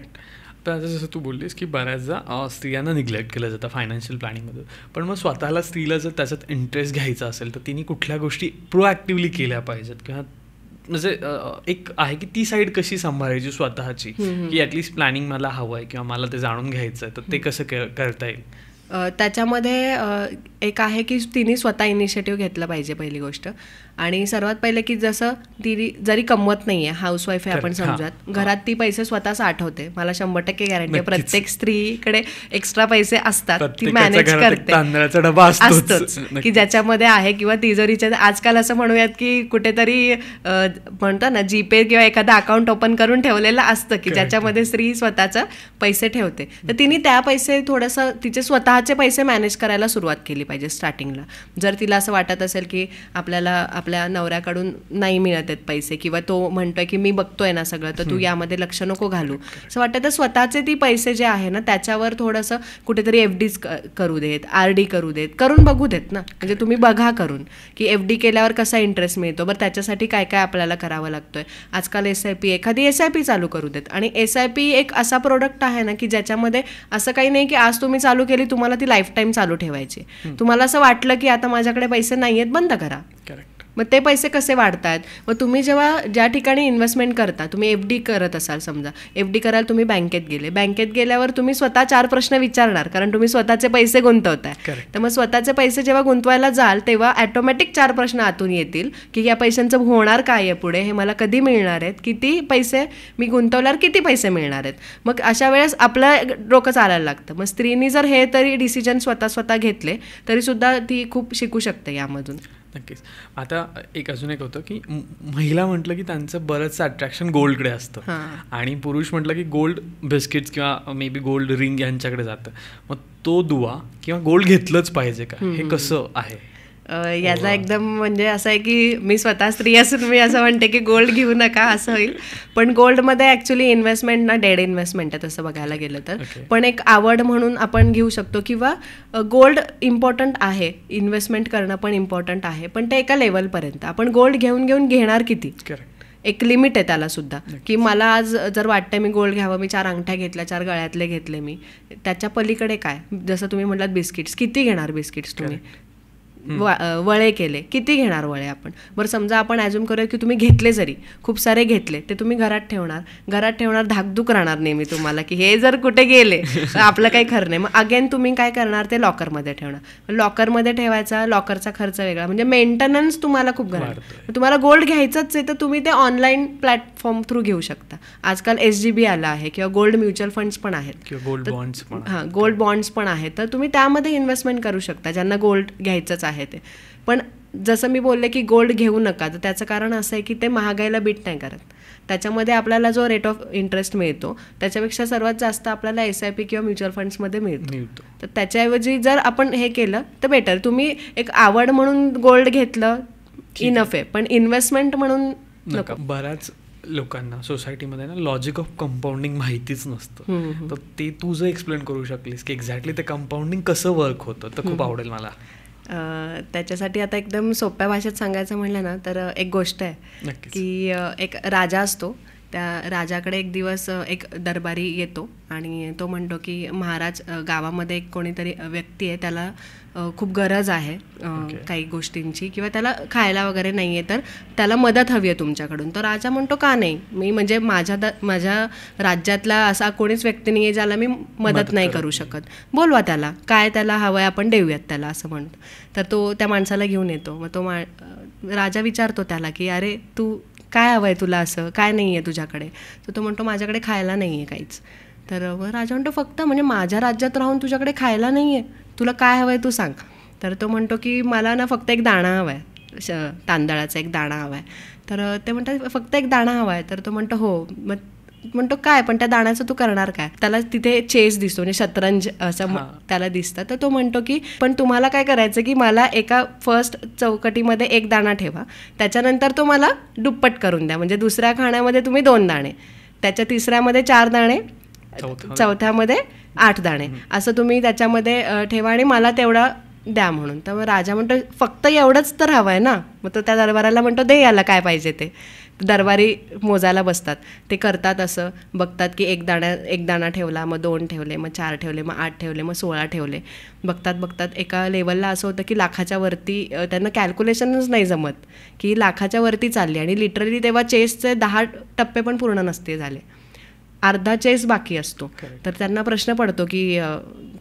तर आता जसं तू बोललीस की बऱ्याचदा स्त्रियांना निग्लेक्ट केलं जातं फायनान्शियल प्लॅनिंगमध्ये, पण मग स्वतःला स्त्रीला जर त्याच्यात इंटरेस्ट घ्यायचा असेल तर तिने कुठल्या गोष्टी प्रोॲक्टिव्हली केल्या पाहिजेत, किंवा म्हणजे एक आहे की ती साईड कशी सांभाळायची स्वतःची, की ॲटलिस्ट प्लॅनिंग मला हवं आहे किंवा मला ते जाणून घ्यायचं आहे, तर ते कसं करता येईल? त्याच्यामध्ये एक आहे की तिने स्वतः इनिशिएटिव्ह घेतलं पाहिजे पहिली गोष्ट. आणि सर्वात पहिले की जसं ती जरी कमवत नाही आहे, हाऊसवाईफ आहे आपण समजत, घरात ती पैसे स्वतः साठवते. मला 100% गॅरंटी आहे प्रत्येक स्त्रीकडे एक्स्ट्रा पैसे असतात, ती मॅनेज करते, तांदळाचा डबा असतोच की ज्याच्यामध्ये आहे, किंवा तिजोरीच्या आजकाल असं म्हणूयात की कुठेतरी म्हणतो ना जीपे किंवा एखादं अकाउंट ओपन करून ठेवलेलं असतं की ज्याच्यामध्ये स्त्री स्वतःचं पैसे ठेवते. तर तिने त्या पैसे थोडंसं तिचे स्वतःचे पैसे मॅनेज करायला सुरुवात केली पाहिजे स्टार्टिंगला. जर तिला असं वाटत असेल की आपल्याला आपल्या नवऱ्याकडून नाही मिळत आहेत पैसे, किंवा तो म्हणतोय की मी बघतोय ना सगळं, तर तू यामध्ये लक्ष नको घालू, असं वाटतं, तर स्वतःचे ती पैसे जे आहे ना त्याच्यावर थोडंसं कुठेतरी FDs करू देत, RD करू देत, करून बघू देत ना. म्हणजे तुम्ही बघा करून की FD केल्यावर कसा इंटरेस्ट मिळतो, बरं त्याच्यासाठी काय काय आपल्याला करावं लागतोय. आजकाल SIP, एखादी SIP चालू करू देत. आणि SIP एक असा प्रोडक्ट आहे ना की ज्याच्यामध्ये असं काही नाही की आज तुम्ही चालू केली तुम्हाला ती लाईफ टाईम चालू ठेवायची. तुम्हाला असं वाटलं की आता माझ्याकडे पैसे नाही आहेत, बंद करा. मग ते पैसे कसे वाढतात? मग तुम्ही जेव्हा ज्या ठिकाणी इन्व्हेस्टमेंट करता, तुम्ही FD करत असाल, समजा FD करायला तुम्ही बँकेत गेले, बँकेत गेल्यावर तुम्ही स्वतः 4 प्रश्न विचारणार, कारण तुम्ही स्वतःचे पैसे गुंतवताय. तर मग स्वतःचे पैसे जेव्हा गुंतवायला जाल तेव्हा ऑटोमॅटिक 4 प्रश्न आतून येतील की या पैशांचं होणार काय आहे पुढे, हे मला कधी मिळणार आहेत, किती पैसे मी गुंतवल्यावर किती पैसे मिळणार आहेत. मग अशा वेळेस आपलं डोकं चालायला लागतं. मग स्त्रीनी जर हे तरी डिसिजन स्वतः घेतले तरीसुद्धा ती खूप शिकू शकते यामधून. नक्कीच. आता अजून एक होतं की महिला म्हटलं की त्यांचं बरंचसं अट्रॅक्शन गोल्डकडे असतं, आणि पुरुष म्हटलं की गोल्ड बिस्किट्स किंवा मे बी गोल्ड रिंग यांच्याकडे जातं. मग तो दुवा किंवा गोल्ड घेतलंच पाहिजे का, हे कसं आहे? याचा एकदम म्हणजे असं आहे की मी स्वतः स्त्री असून मी असं म्हणते की गोल्ड घेऊ नका असं होईल. पण गोल्डमध्ये ॲक्च्युली इन्व्हेस्टमेंट ना डेड इन्व्हेस्टमेंट आहे तसं बघायला गेलं तर. पण एक आवड म्हणून आपण घेऊ शकतो, किंवा गोल्ड इम्पॉर्टंट आहे, इन्व्हेस्टमेंट करणं पण इम्पॉर्टंट आहे, पण ते एका लेवलपर्यंत. आपण गोल्ड घेऊन घेणार किती, एक लिमिट आहे त्याला सुद्धा. की मला आज जर वाटतं मी गोल्ड घ्यावं, मी 4 अंगठ्या घेतल्या, 4 गळ्यातले घेतले, मी त्याच्या पलीकडे काय, जसं तुम्ही म्हटलात बिस्किट्स, किती घेणार बिस्किट्स तुम्ही, वळे केले किती घेणार वळे आपण. बरं समजा आपण ॲज्युम करूया की तुम्ही घेतले, जरी खूप सारे घेतले, ते तुम्ही घरात ठेवणार धाकधूक राहणार नेहमी तुम्हाला की हे जर कुठे गेले आपलं काही खरं नाही. मग अगेन तुम्ही काय करणार, ते लॉकरमध्ये ठेवणार. लॉकरमध्ये ठेवायचा, लॉकरचा खर्च वेगळा, म्हणजे मेंटेनन्स तुम्हाला खूप घरात. तुम्हाला गोल्ड घ्यायचंच आहे तर तुम्ही ते ऑनलाईन प्लॅटफॉर्म थ्रू घेऊ शकता. आजकाल SGB आला आहे, किंवा गोल्ड म्युच्युअल फंड्स पण आहेत, गोल्ड बॉन्ड्स पण. हां, गोल्ड बॉन्ड्स पण आहेत. तर तुम्ही त्यामध्ये इन्व्हेस्टमेंट करू शकता ज्यांना गोल्ड घ्यायचंच आहे ते. पण जसं मी बोलले की गोल्ड घेऊ नका, तर त्याचं कारण असं आहे की ते महागाईला बीट नाही करत. त्याच्यामध्ये आपल्याला जो रेट ऑफ इंटरेस्ट मिळतो त्याच्यापेक्षा सर्वात जास्त आपल्याला SIP किंवा म्युच्युअल फंड्समध्ये मिळतो. तर त्याच्याऐवजी जर आपण हे केलं तर बेटर. तुम्ही एक आवड म्हणून गोल्ड घेतलं इनफ आहे, पण इन्व्हेस्टमेंट म्हणून नको. बऱ्याच लोकांना सोसायटीमध्ये ना लॉजिक ऑफ कंपाऊंडिंग माहितीच नसतं, तर ते तू जर एक्सप्लेन करू शकलीस की एक्झॅक्टली ते कंपाऊंडिंग कसं वर्क होतं तर खूप आवडेल मला. त्याच्यासाठी आता एकदम सोप्या भाषेत सांगायचं म्हटलं ना तर एक गोष्ट आहे की एक राजा असतो. त्या राजाकडे एक दिवस एक दरबारी येतो आणि तो म्हणतो की महाराज, गावामध्ये एक कोणीतरी व्यक्ती आहे, त्याला खूप गरज आहे काही गोष्टींची, किंवा त्याला खायला वगैरे नाही आहे, तर त्याला मदत हवी आहे तुमच्याकडून. तर राजा म्हणतो का नाही, मी म्हणजे माझ्या राज्यातला असा कोणीच व्यक्ती नाही आहे ज्याला मी मदत नाही करू शकत, बोलवा त्याला, काय त्याला हवं आहे आपण देऊयात त्याला, असं म्हणतो. तर तो त्या माणसाला घेऊन येतो. मग तो राजा विचारतो त्याला की अरे तू काय हवं आहे तुला, असं काय नाही आहे तुझ्याकडे. तर तो म्हणतो माझ्याकडे खायला नाही आहे काहीच. तर मग राजा म्हणतो फक्त म्हणजे माझ्या राज्यात राहून तुझ्याकडे खायला नाही आहे, तुला काय हवं आहे तू सांग. तर तो म्हणतो की मला ना फक्त एक दाणा हवा आहे, तांदळाचा एक दाणा हवा आहे. तर ते म्हणतात फक्त एक दाणा हवा आहे. तर तो म्हणतो हो. मग म्हणतो काय, पण त्या दाण्याचं तू करणार काय. त्याला तिथे चेस दिसतो म्हणजे शतरंज असं त्याला दिसतं. तर तो म्हणतो की पण तुम्हाला काय करायचं की मला एका फर्स्ट चौकटीमध्ये एक दाणा ठेवा, त्याच्यानंतर तो मला दुप्पट करून द्या. म्हणजे दुसऱ्या खाण्यामध्ये तुम्ही 2 दाणे, त्याच्या तिसऱ्यामध्ये 4 दाणे, चौथ्यामध्ये 8 दाणे असं तुम्ही त्याच्यामध्ये ठेवा आणि मला तेवढा द्या म्हणून. तर मग राजा म्हणतो फक्त एवढंच तर हवं आहे ना. मग तो त्या दरबाराला म्हणतो दे याला काय पाहिजे ते. दरबारी मोजायला बसतात, ते करतात असं, बघतात की एक दाणा ठेवला, मग 2 ठेवले, मग 4 ठेवले, मग 8 ठेवले, मग 16 ठेवले. बघतात एका लेवलला असं होतं की लाखाच्या वरती त्यांना कॅल्क्युलेशनच नाही जमत की लाखाच्या वरती चालली. आणि लिटरली तेव्हा चेसचे 10 टप्पे पण पूर्ण नसते झाले, अर्धा चेस बाकी असतो. तर त्यांना प्रश्न पडतो की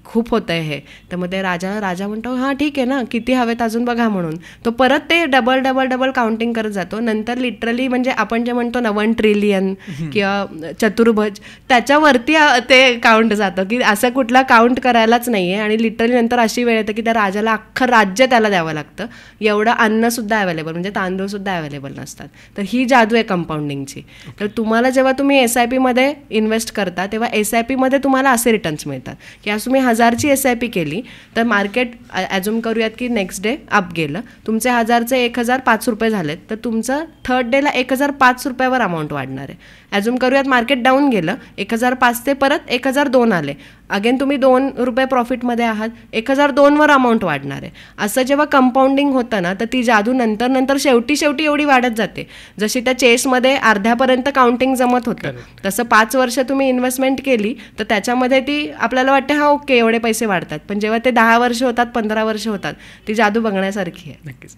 खूप होतं आहे हे. तर मग ते राजा म्हणतो हां ठीक आहे ना, किती हवेत अजून बघा म्हणून. तो परत ते डबल काउंटिंग करत जातो. नंतर लिटरली म्हणजे आपण जे म्हणतो ना 1 ट्रिलियन किंवा चतुर्भुज, त्याच्यावरती ते काउंट जातं की असं कुठला काउंट करायलाच नाही आहे. आणि लिटरली नंतर अशी वेळ येते की त्या राजाला अख्खं राज्य त्याला द्यावं लागतं, एवढं अन्नसुद्धा अवेलेबल, म्हणजे तांदूळसुद्धा अवेलेबल नसतात. तर ही जादू आहे कंपाऊंडिंगची. तर तुम्हाला जेव्हा तुम्ही SIP मध्ये इन्व्हेस्ट करता तेव्हा SIP मध्ये तुम्हाला असे रिटर्न्स मिळतात की आज तुम्ही 1000ची SIP केली तर मार्केट ॲझ्युम करूयात की नेक्स्ट डे अप गेलं, तुमचे 1000चे 1005 रुपये झालेत, तर तुमचं थर्ड डेला 1005 रुपयावर अमाऊंट वाढणार आहे. ॲझ्युम करूयात मार्केट डाऊन गेलं, 1005 ते परत 1002 आले, अगेन तुम्ही 2 रुपये प्रॉफिटमध्ये आहात, 1002वर अमाऊंट वाढणार आहे. असं जेव्हा कंपाऊंडिंग होतं ना तर ती जादू नंतर शेवटी एवढी वाढत जाते. जशी त्या चेसमध्ये अर्ध्यापर्यंत काउंटिंग जमत होतं, तसं 5 वर्ष तुम्ही इन्व्हेस्टमेंट केली तर त्याच्यामध्ये ती आपल्याला वाटते हा ओके एवढे पैसे वाढतात, पण जेव्हा ते 10 वर्ष होतात, 15 वर्ष होतात, ती जादू बघण्यासारखी आहे. नक्कीच.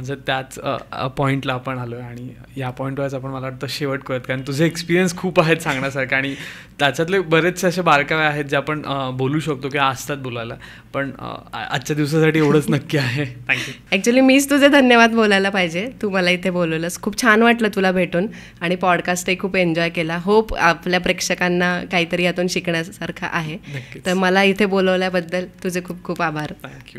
जर त्याच पॉईंटला आपण आलो आणि या पॉईंटवरच आपण मला वाटतं शेवट करूयात, कारण तुझे एक्सपिरियन्स खूप आहेत सांगण्यासारखे आणि त्याच्यातले बरेचसे असे बारकावे आहेत जे आपण बोलू शकतो किंवा असतात बोलायला, पण आजच्या दिवसासाठी एवढंच नक्की आहे. थँक्यू. ॲक्च्युली मीच तुझे धन्यवाद बोलायला पाहिजे, तू मला इथे बोलवलंस. खूप छान वाटलं तुला भेटून आणि पॉडकास्टही खूप एन्जॉय केला. होप आपल्या प्रेक्षकांना काहीतरी यातून शिकण्यासारखं आहे. तर मला इथे बोलवल्याबद्दल तुझे खूप खूप आभार. थँक्यू.